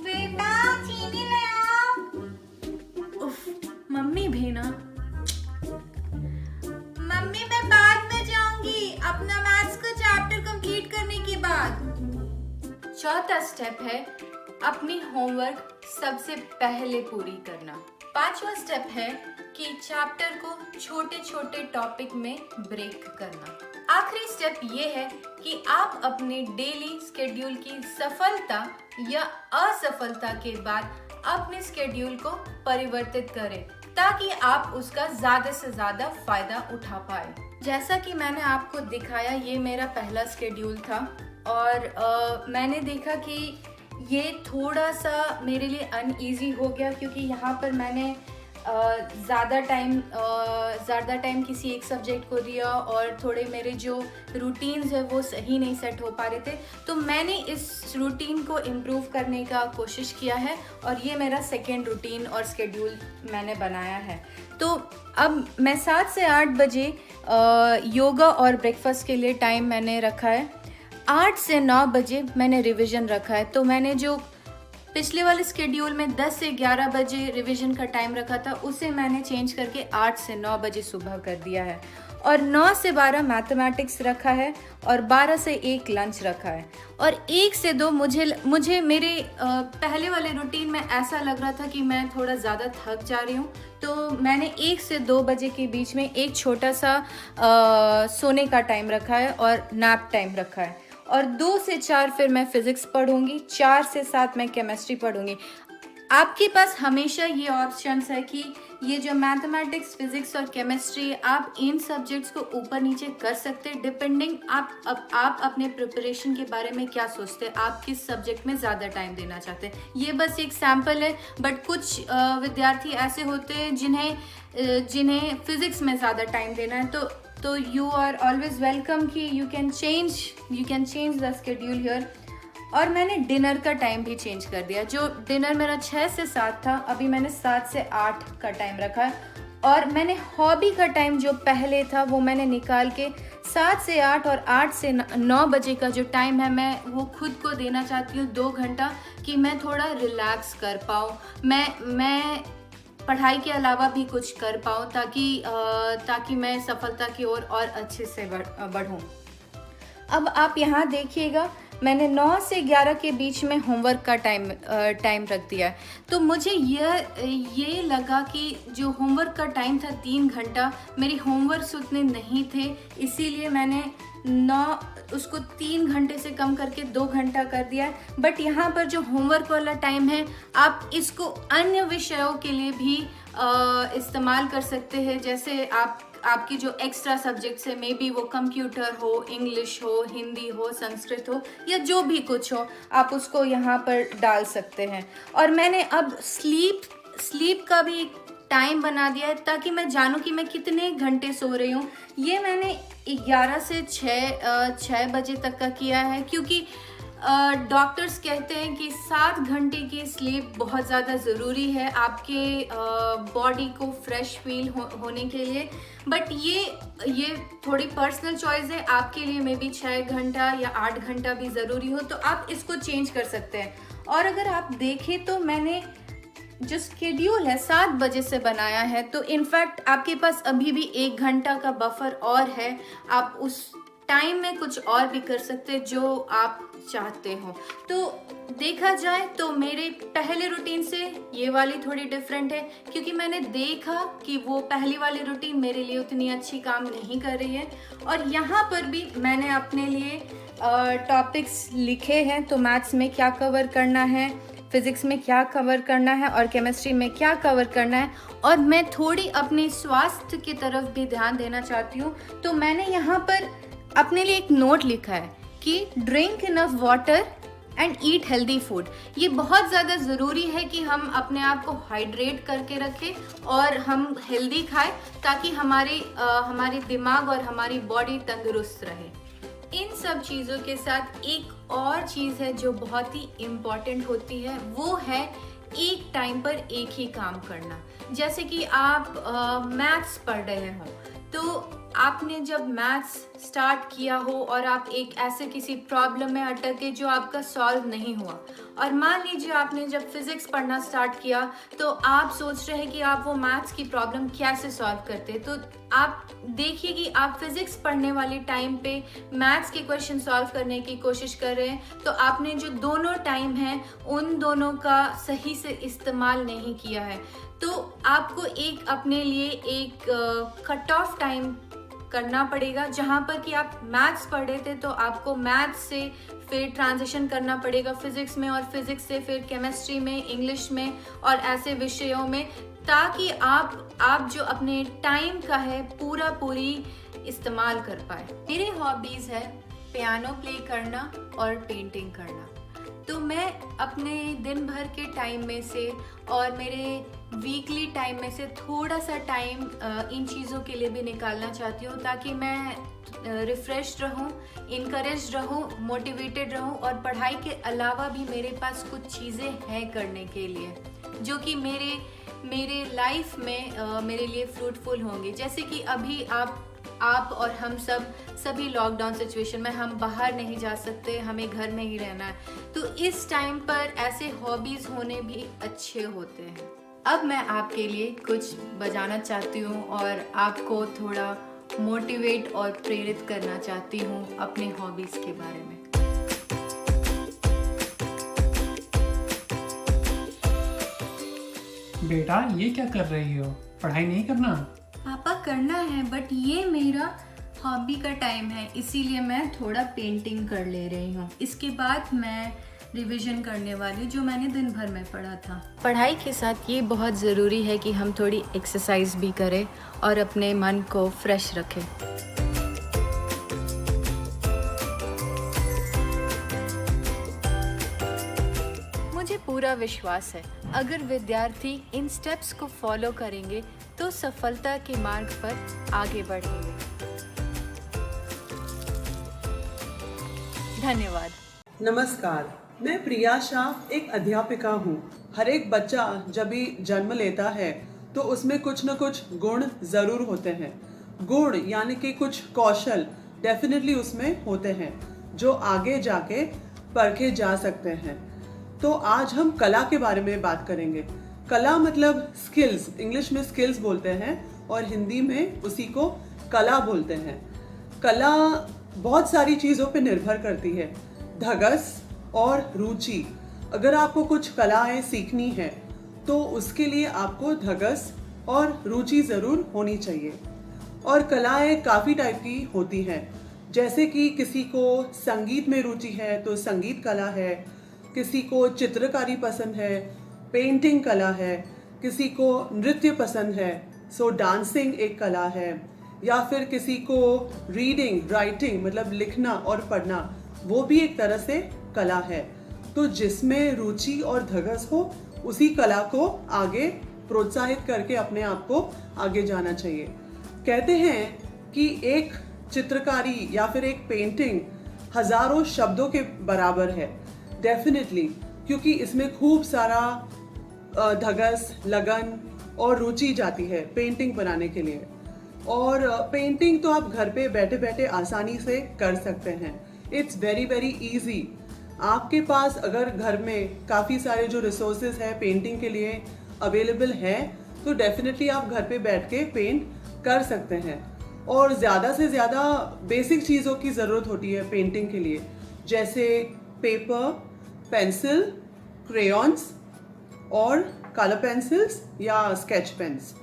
बेटा चीनी ले आओ। उफ, मम्मी भी ना। मम्मी मैं बाद में जाऊंगी अपना मैथ्स का चैप्टर कंप्लीट करने के बाद। चौथा स्टेप है अपनी होमवर्क सबसे पहले पूरी करना। 5वां स्टेप है कि चैप्टर को छोटे छोटे टॉपिक में ब्रेक करना। आखिरी स्टेप ये है कि आप अपने डेली स्केड्यूल की सफलता या असफलता के बाद अपने स्केड्यूल को परिवर्तित करें ताकि आप उसका ज्यादा से ज्यादा फायदा उठा पाए। जैसा कि मैंने आपको दिखाया, ये मेरा पहला स्केड्यूल था और मैंने देखा कि ये थोड़ा सा मेरे लिए अनईजी हो गया क्योंकि यहाँ पर मैंने ज़्यादा टाइम किसी एक सब्जेक्ट को दिया और थोड़े मेरे जो रूटीन्स है वो सही नहीं सेट हो पा रहे थे, तो मैंने इस रूटीन को इम्प्रूव करने का कोशिश किया है और ये मेरा सेकेंड रूटीन और स्केड्यूल मैंने बनाया है। तो अब मैं 7 से 8 बजे योगा और ब्रेकफास्ट के लिए टाइम मैंने रखा है। 8 से 9 बजे मैंने रिवीजन रखा है। तो मैंने जो पिछले वाले स्केड्यूल में 10 से 11 बजे रिवीजन का टाइम रखा था, उसे मैंने चेंज करके 8 से 9 बजे सुबह कर दिया है। और 9 से 12 मैथमेटिक्स रखा है और 12 से 1 लंच रखा है। और 1 से 2 मुझे मेरे पहले वाले रूटीन में ऐसा लग रहा था कि मैं थोड़ा ज़्यादा थक जा रही हूँ, तो मैंने 1 से 2 बजे के बीच में एक छोटा सा सोने का टाइम रखा है और नैप टाइम रखा है। और 2 से 4 फिर मैं फिज़िक्स पढ़ूंगी, 4 से 7 मैं केमिस्ट्री पढ़ूंगी। आपके पास हमेशा ये ऑप्शंस है कि ये जो मैथमेटिक्स, फिजिक्स और केमिस्ट्री, आप इन सब्जेक्ट्स को ऊपर नीचे कर सकते हैं डिपेंडिंग आप अपने प्रिपरेशन के बारे में क्या सोचते हैं, आप किस सब्जेक्ट में ज़्यादा टाइम देना चाहते हैं। ये बस एक सैम्पल है, बट कुछ विद्यार्थी ऐसे होते हैं जिन्हें फिजिक्स में ज़्यादा टाइम देना है, तो यू आर ऑलवेज वेलकम कि you can change the schedule here. और मैंने डिनर का टाइम भी चेंज कर दिया। जो डिनर मेरा 6 से 7 था, अभी मैंने 7 से 8 का टाइम रखा है। और मैंने हॉबी का टाइम जो पहले था वो मैंने निकाल के 7 से 8 और 8 से 9 बजे का जो टाइम है, मैं वो खुद को देना चाहती हूँ 2 घंटा, कि मैं थोड़ा रिलैक्स कर पाऊँ, मैं पढ़ाई के अलावा भी कुछ कर पाऊँ, ताकि मैं सफलता की ओर और अच्छे से बढ़ूँ। अब आप यहाँ देखिएगा, मैंने 9 से 11 के बीच में होमवर्क का टाइम रख दिया है। तो मुझे ये लगा कि जो होमवर्क का टाइम था 3 घंटा, मेरे होमवर्क्स उतने नहीं थे, इसीलिए मैंने उसको 3 घंटे से कम करके 2 घंटा कर दिया है। बट यहाँ पर जो होमवर्क वाला टाइम है, आप इसको अन्य विषयों के लिए भी इस्तेमाल कर सकते हैं। जैसे आपकी जो एक्स्ट्रा सब्जेक्ट्स है, मे बी वो कंप्यूटर हो, इंग्लिश हो, हिंदी हो, संस्कृत हो, या जो भी कुछ हो, आप उसको यहाँ पर डाल सकते हैं। और मैंने अब स्लीप का भी टाइम बना दिया है, ताकि मैं जानूँ कि मैं कितने घंटे सो रही हूँ। ये मैंने 11 से 6 बजे तक का किया है, क्योंकि डॉक्टर्स कहते हैं कि 7 घंटे की स्लीप बहुत ज़्यादा ज़रूरी है आपके बॉडी को फ्रेश फील होने के लिए। बट ये थोड़ी पर्सनल चॉइस है, आपके लिए मे बी 6 घंटा या 8 घंटा भी ज़रूरी हो, तो आप इसको चेंज कर सकते हैं। और अगर आप देखें तो मैंने जो स्केड्यूल है 7 बजे से बनाया है, तो इनफैक्ट आपके पास अभी भी 1 घंटा का बफर और है। आप उस टाइम में कुछ और भी कर सकते हैं जो आप चाहते हो। तो देखा जाए तो मेरे पहले रूटीन से ये वाली थोड़ी डिफरेंट है, क्योंकि मैंने देखा कि वो पहली वाली रूटीन मेरे लिए उतनी अच्छी काम नहीं कर रही है। और यहाँ पर भी मैंने अपने लिए टॉपिक्स लिखे हैं, तो मैथ्स में क्या कवर करना है, फिजिक्स में क्या कवर करना है और केमिस्ट्री में क्या कवर करना है। और मैं थोड़ी अपने स्वास्थ्य की तरफ भी ध्यान देना चाहती हूँ, तो मैंने यहाँ पर अपने लिए एक नोट लिखा है कि drink enough water and eat healthy food. ये बहुत ज़्यादा ज़रूरी है कि हम अपने आप को हाइड्रेट करके रखें और हम हेल्दी खाएं, ताकि हमारे दिमाग और हमारी बॉडी तंदुरुस्त रहे। इन सब चीज़ों के साथ एक और चीज़ है जो बहुत ही इम्पॉर्टेंट होती है, वो है एक टाइम पर एक ही काम करना। जैसे कि आप मैथ्स पढ़ रहे हो, तो आपने जब मैथ्स स्टार्ट किया हो और आप एक ऐसे किसी प्रॉब्लम में अटके जो आपका सॉल्व नहीं हुआ, और मान लीजिए आपने जब फिजिक्स पढ़ना स्टार्ट किया, तो आप सोच रहे हैं कि आप वो मैथ्स की प्रॉब्लम कैसे सॉल्व करते, तो आप देखिए कि आप फिजिक्स पढ़ने वाले टाइम पे मैथ्स के क्वेश्चन सॉल्व करने की कोशिश कर रहे हैं, तो आपने जो दोनों टाइम हैं उन दोनों का सही से इस्तेमाल नहीं किया है। तो आपको अपने लिए एक कट ऑफ टाइम करना पड़ेगा, जहाँ पर कि आप मैथ्स पढ़ रहे थे, तो आपको मैथ्स से फिर ट्रांजिशन करना पड़ेगा फिजिक्स में, और फिजिक्स से फिर केमिस्ट्री में, इंग्लिश में और ऐसे विषयों में, ताकि आप जो अपने टाइम का है पूरी इस्तेमाल कर पाए। मेरे हॉबीज है पियानो प्ले करना और पेंटिंग करना। तो मैं अपने दिन भर के टाइम में से और मेरे वीकली टाइम में से थोड़ा सा टाइम इन चीज़ों के लिए भी निकालना चाहती हूँ, ताकि मैं रिफ़्रेश्ड रहूँ, इनकरेज्ड रहूँ, मोटिवेटेड रहूँ और पढ़ाई के अलावा भी मेरे पास कुछ चीज़ें हैं करने के लिए जो कि मेरे लाइफ में मेरे लिए फ्रूटफुल होंगी। जैसे कि अभी आप और हम सभी लॉकडाउन सिचुएशन में हम बाहर नहीं जा सकते, हमें घर में ही रहना है, तो इस टाइम पर ऐसे हॉबीज़ होने भी अच्छे होते हैं। अब मैं आपके लिए कुछ बजाना चाहती हूँ और आपको थोड़ा मोटिवेट और प्रेरित करना चाहती हूँ अपने हॉबीज़ के बारे में। बेटा ये क्या कर रही हो? पढ़ाई नहीं करना? पापा करना है, बट ये मेरा हॉबी का टाइम है, इसीलिए मैं थोड़ा पेंटिंग कर ले रही हूँ। इसके बाद मैं रिवीजन करने वाली जो मैंने दिन भर में पढ़ा था। पढ़ाई के साथ ये बहुत ज़रूरी है कि हम थोड़ी एक्सरसाइज भी करें और अपने मन को फ्रेश रखें। मुझे पूरा विश्वास है अगर विद्यार्थी इन स्टेप्स को फॉलो करेंगे तो सफलता के मार्ग पर आगे बढ़ेंगे। धन्यवाद। नमस्कार, मैं प्रिया शाह एक अध्यापिका हूँ। हर एक बच्चा जब भी जन्म लेता है तो उसमें कुछ न कुछ गुण ज़रूर होते हैं। गुण यानी कि कुछ कौशल डेफिनेटली उसमें होते हैं जो आगे जाके परखे जा सकते हैं। तो आज हम कला के बारे में बात करेंगे। कला मतलब स्किल्स, इंग्लिश में स्किल्स बोलते हैं और हिंदी में उसी को कला बोलते हैं। कला बहुत सारी चीज़ों पे निर्भर करती है, धगस और रुचि। अगर आपको कुछ कलाएं सीखनी है तो उसके लिए आपको धगस और रुचि ज़रूर होनी चाहिए। और कलाएं काफ़ी टाइप की होती हैं, जैसे कि किसी को संगीत में रुचि है तो संगीत कला है, किसी को चित्रकारी पसंद है, पेंटिंग कला है, किसी को नृत्य पसंद है सो डांसिंग एक कला है, या फिर किसी को रीडिंग राइटिंग मतलब लिखना और पढ़ना वो भी एक तरह से कला है। तो जिसमें रुचि और धगस हो उसी कला को आगे प्रोत्साहित करके अपने आप को आगे जाना चाहिए। कहते हैं कि एक चित्रकारी या फिर एक पेंटिंग हजारों शब्दों के बराबर है, डेफिनेटली, क्योंकि इसमें खूब सारा धगस, लगन और रुचि जाती है पेंटिंग बनाने के लिए। और पेंटिंग तो आप घर पे बैठे बैठे आसानी से कर सकते हैं। It's very very easy. आपके पास अगर घर में काफ़ी सारे जो रिसोर्सेज है पेंटिंग के लिए अवेलेबल है तो डेफिनेटली आप घर पे बैठ के पेंट कर सकते हैं। और ज़्यादा से ज़्यादा बेसिक चीज़ों की ज़रूरत होती है पेंटिंग के लिए, जैसे पेपर, पेंसिल, क्रेयॉन्स और कलर पेंसिल्स या स्केच पेन्स।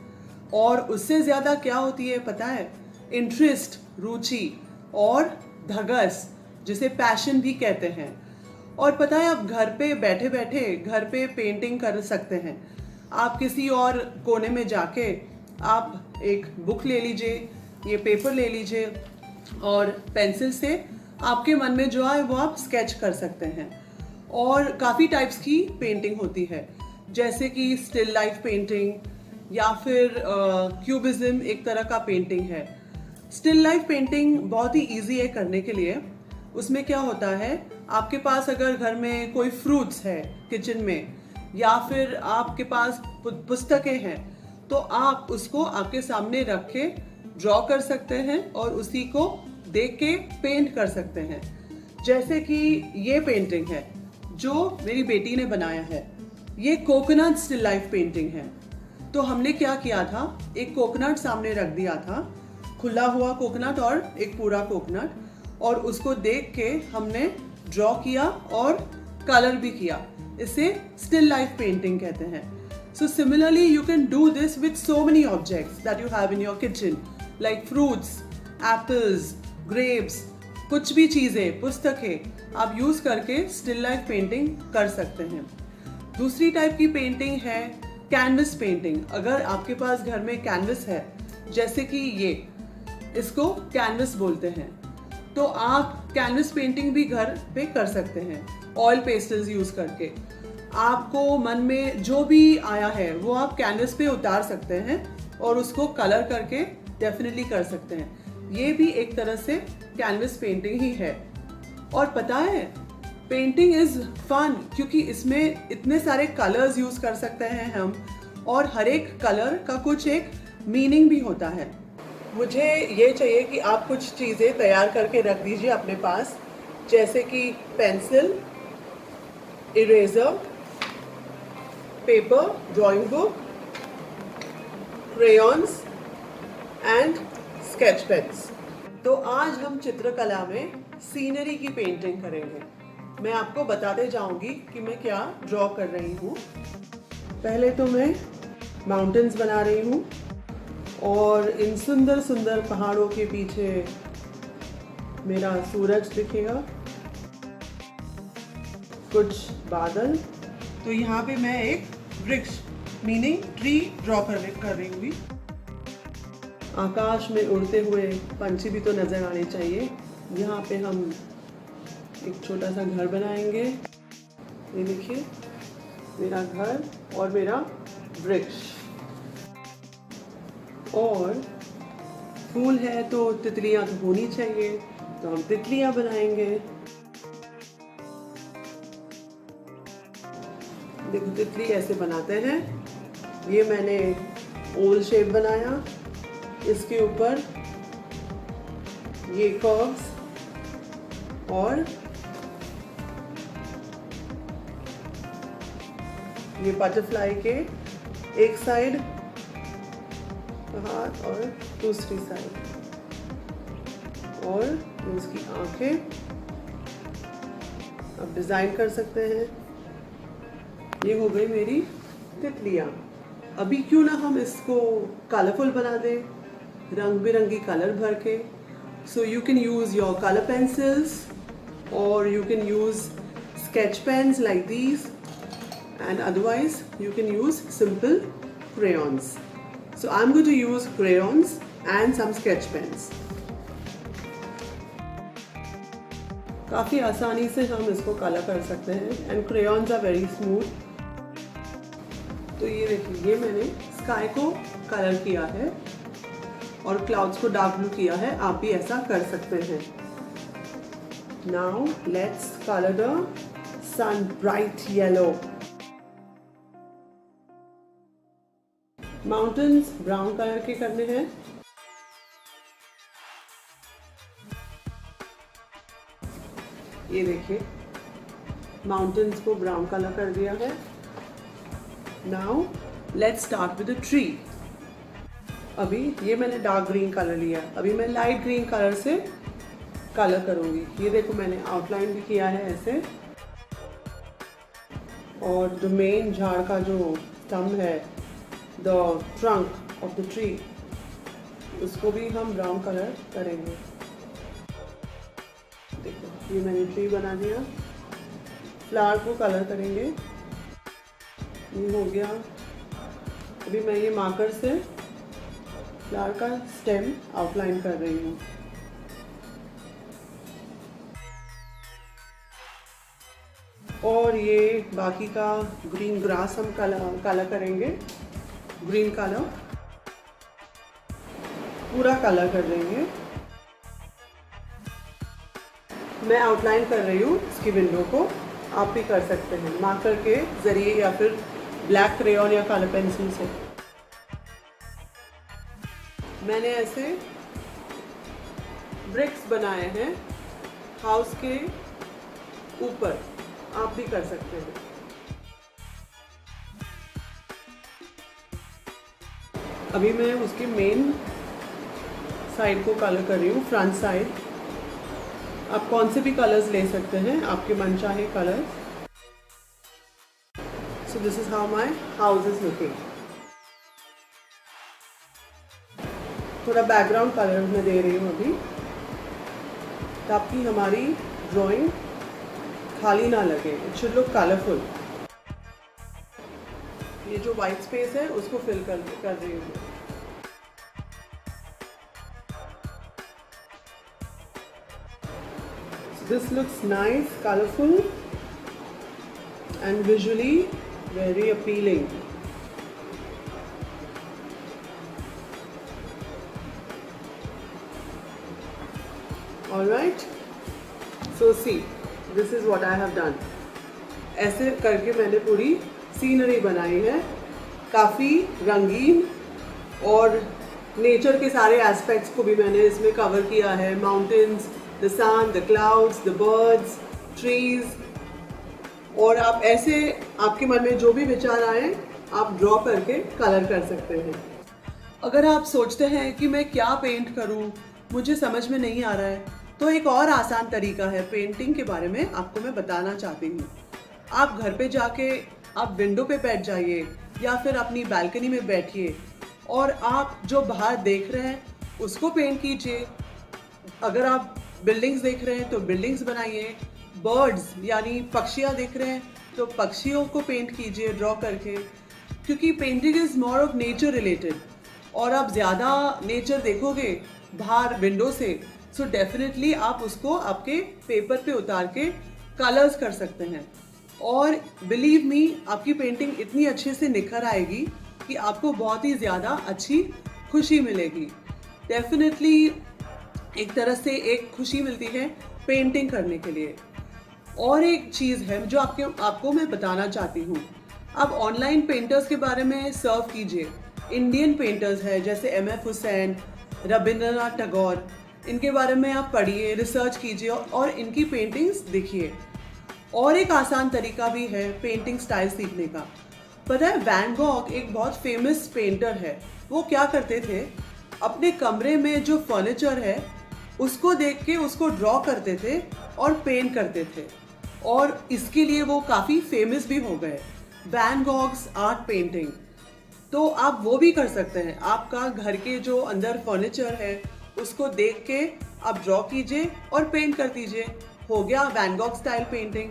और उससे ज़्यादा क्या होती है पता है? इंटरेस्ट, रुचि और धगस, जिसे पैशन भी कहते हैं। और पता है आप घर पे बैठे बैठे घर पे पेंटिंग कर सकते हैं। आप किसी और कोने में जाके आप एक बुक ले लीजिए, ये पेपर ले लीजिए और पेंसिल से आपके मन में जो आए वो आप स्केच कर सकते हैं। और काफ़ी टाइप्स की पेंटिंग होती है, जैसे कि स्टिल लाइफ पेंटिंग या फिर क्यूबिज्म एक तरह का पेंटिंग है। स्टिल लाइफ पेंटिंग बहुत ही इजी है करने के लिए। उसमें क्या होता है, आपके पास अगर घर में कोई फ्रूट्स है किचन में या फिर आपके पास पुस्तकें हैं तो आप उसको आपके सामने रख के ड्रॉ कर सकते हैं और उसी को देख के पेंट कर सकते हैं। जैसे कि ये पेंटिंग है जो मेरी बेटी ने बनाया है, ये कोकोनट स्टिल लाइफ पेंटिंग है। तो हमने क्या किया था, एक कोकोनट सामने रख दिया था, खुला हुआ कोकोनट और एक पूरा कोकोनट, और उसको देख के हमने ड्रॉ किया और कलर भी किया। इसे स्टिल लाइफ पेंटिंग कहते हैं। So similarly you can do this with so many objects that you have in your kitchen, like fruits, apples, grapes, कुछ भी चीज़ें, पुस्तकें आप यूज़ करके स्टिल लाइफ पेंटिंग कर सकते हैं। दूसरी टाइप की पेंटिंग है कैनवस पेंटिंग। अगर आपके पास घर में कैनवस है, जैसे कि ये, इसको कैनवस बोलते हैं, तो आप कैनवस पेंटिंग भी घर पे कर सकते हैं। ऑयल पेस्टल्स यूज़ करके। आपको मन में जो भी आया है वो आप कैनवस पे उतार सकते हैं और उसको कलर करके डेफिनेटली कर सकते हैं। ये भी एक तरह से कैनवस पेंटिंग ही है। और पता है, पेंटिंग इज़ फन क्योंकि इसमें इतने सारे कलर्स यूज़ कर सकते हैं हम, और हर एक कलर का कुछ एक मीनिंग भी होता है। मुझे ये चाहिए कि आप कुछ चीज़ें तैयार करके रख दीजिए अपने पास, जैसे कि pencil, eraser, paper, drawing book, crayons and sketch pens. तो आज हम चित्रकला में सीनरी की पेंटिंग करेंगे। मैं आपको बताते जाऊंगी कि मैं क्या ड्रॉ कर रही हूँ। पहले तो मैं माउंटेन्स बना रही हूँ और इन सुंदर सुंदर पहाड़ों के पीछे मेरा सूरज दिखेगा, कुछ बादल। तो यहाँ पे मैं एक वृक्ष मीनिंग ट्री ड्रॉ कर रही हूँ। आकाश में उड़ते हुए पंछी भी तो नज़र आने चाहिए। यहाँ पे हम एक छोटा सा घर बनाएंगे। ये देखिए मेरा घर और मेरा वृक्ष। और फूल है तो तितलियाँ तो होनी चाहिए, तो हम तितलियाँ बनाएंगे। देखो तितली ऐसे बनाते हैं। ये मैंने ओवल शेप बनाया, इसके ऊपर ये कर्व्स और ये बटरफ्लाई के एक साइड हाथ और दूसरी साइड, और इसकी आंखें आप डिज़ाइन कर सकते हैं। ये हो गई मेरी तितलियाँ। अभी क्यों ना हम इसको कलरफुल बना दें, रंग बिरंगी कलर भर के। So you can use your colour pencils और you can use sketch pens like these, and otherwise you can use simple crayons. So I'm going to use crayons and some sketch pens. काफ़ी आसानी से हम इसको colour कर सकते हैं and crayons are very smooth. तो ये देखिए, ये मैंने स्काई को कलर किया है और क्लाउड्स को डार्क ब्लू किया है। आप भी ऐसा कर सकते हैं। Now let's color the sun bright yellow. Mountains brown colour के करने हैं। ये देखिए माउंटेन्स को ब्राउन कलर कर दिया है। Now let's start with the tree. अभी ये मैंने डार्क ग्रीन कलर लिया, अभी मैं लाइट ग्रीन कलर से कलर करूँगी। ये देखो मैंने आउटलाइन भी किया है ऐसे, और जो मेन झाड़ का जो स्तंभ है, the trunk of the tree, उसको भी हम ब्राउन कलर करेंगे। देखो ये मैंने ट्री बना दिया। फ्लावर को कलर करेंगे। ये हो गया। अभी मैं ये मार्कर से फ्लावर का स्टेम आउटलाइन कर रही हूँ। और ये बाकी का ग्रीन ग्रास हम कलर करेंगे। ग्रीन कलर पूरा कलर कर देंगे। मैं आउटलाइन कर रही हूँ इसकी विंडो को, आप भी कर सकते हैं मार्कर के ज़रिए या फिर ब्लैक क्रेयॉन या कलर पेंसिल से। मैंने ऐसे ब्रिक्स बनाए हैं हाउस के ऊपर, आप भी कर सकते हैं। अभी मैं उसके मेन साइड को कलर कर रही हूँ, फ्रंट साइड। आप कौन से भी कलर्स ले सकते हैं, आपके मनचाहे colour. So this is how my house is looking. थोड़ा बैकग्राउंड कलर मैं दे रही हूँ अभी, ताकि हमारी ड्राइंग खाली ना लगे। It should look colourful. ये जो वाइट स्पेस है उसको फिल कर रही हूँ। This looks nice, colourful and visually very appealing. All right, so see, this is what I have done. ऐसे करके मैंने पूरी सीनरी बनाई है, काफ़ी रंगीन, और नेचर के सारे एस्पेक्ट्स को भी मैंने इसमें कवर किया है. Mountains, the sun, the clouds, the birds, trees. और आप ऐसे आपके मन में जो भी विचार आए आप ड्रॉ करके कलर कर सकते हैं. अगर आप सोचते हैं कि मैं क्या पेंट करूं, मुझे समझ में नहीं आ रहा है, तो एक और आसान तरीका है पेंटिंग के बारे में आपको मैं बताना चाहती हूँ. आप घर पे जाके आप विंडो पे बैठ जाइए या फिर अपनी बालकनी में बैठिए और आप जो बाहर देख रहे हैं उसको पेंट कीजिए. अगर आप बिल्डिंग्स देख रहे हैं तो बिल्डिंग्स बनाइए. बर्ड्स यानी पक्षियाँ देख रहे हैं तो पक्षियों को पेंट कीजिए ड्रॉ करके, क्योंकि painting is more of nature related. और आप ज़्यादा नेचर देखोगे बाहर विंडो से, सो डेफिनेटली आप उसको आपके पेपर पे उतार के कलर्स कर सकते हैं. और बिलीव मी, आपकी पेंटिंग इतनी अच्छे से निखर आएगी कि आपको बहुत ही ज़्यादा अच्छी खुशी मिलेगी. डेफिनेटली एक तरह से एक खुशी मिलती है पेंटिंग करने के लिए. और एक चीज़ है जो आपको मैं बताना चाहती हूँ. आप ऑनलाइन पेंटर्स के बारे में सर्व कीजिए. इंडियन पेंटर्स हैं जैसे M.F. हुसैन, रविंद्रनाथ टैगोर, इनके बारे में आप पढ़िए, रिसर्च कीजिए और इनकी पेंटिंग्स देखिए. और एक आसान तरीका भी है पेंटिंग स्टाइल सीखने का. पता है, वैन गॉग एक बहुत फेमस पेंटर है. वो क्या करते थे, अपने कमरे में जो फर्नीचर है उसको देख के उसको ड्रॉ करते थे और पेंट करते थे, और इसके लिए वो काफ़ी फेमस भी हो गए, वैन गॉग्स आर्ट पेंटिंग. तो आप वो भी कर सकते हैं. आपका घर के जो अंदर फर्नीचर है उसको देख के आप ड्रॉ कीजिए और पेंट कर दीजिए. हो गया वैन गॉग स्टाइल पेंटिंग.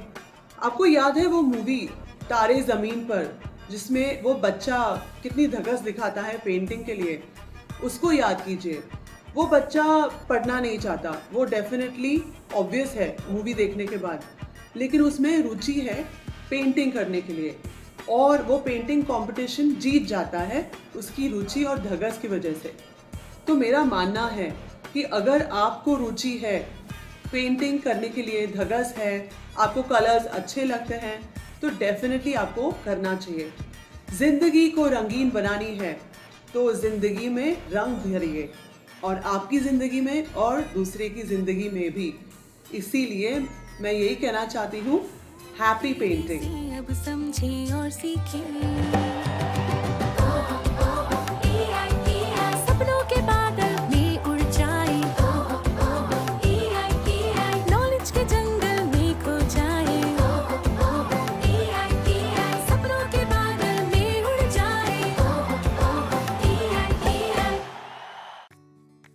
आपको याद है वो मूवी तारे ज़मीन पर, जिसमें वो बच्चा कितनी धगस दिखाता है पेंटिंग के लिए, उसको याद कीजिए. वो बच्चा पढ़ना नहीं चाहता, वो डेफिनेटली ऑब्वियस है मूवी देखने के बाद, लेकिन उसमें रुचि है पेंटिंग करने के लिए, और वो पेंटिंग कंपटीशन जीत जाता है उसकी रुचि और धगस की वजह से. तो मेरा मानना है कि अगर आपको रुचि है पेंटिंग करने के लिए, धगस है, आपको कलर्स अच्छे लगते हैं, तो डेफिनेटली आपको करना चाहिए. ज़िंदगी को रंगीन बनानी है तो ज़िंदगी में रंग भरिए, और आपकी ज़िंदगी में और दूसरे की ज़िंदगी में भी. इसीलिए मैं यही कहना चाहती हूँ, हैप्पी पेंटिंग. अब समझे और सीखे, सपनों के बादल में उड़ जाए, नॉलेज के जंगल में खो जाए, सपनों के बादल में उड़ जाए.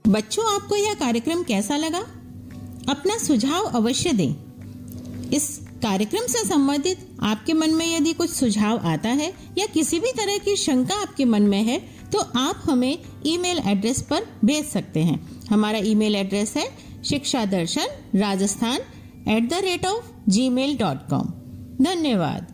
बच्चों, आपको यह कार्यक्रम कैसा लगा? अपना सुझाव अवश्य दें. इस कार्यक्रम से संबंधित आपके मन में यदि कुछ सुझाव आता है या किसी भी तरह की शंका आपके मन में है तो आप हमें ईमेल एड्रेस पर भेज सकते हैं. हमारा ईमेल एड्रेस है shikshadarsan rajasthan@gmail.com. धन्यवाद.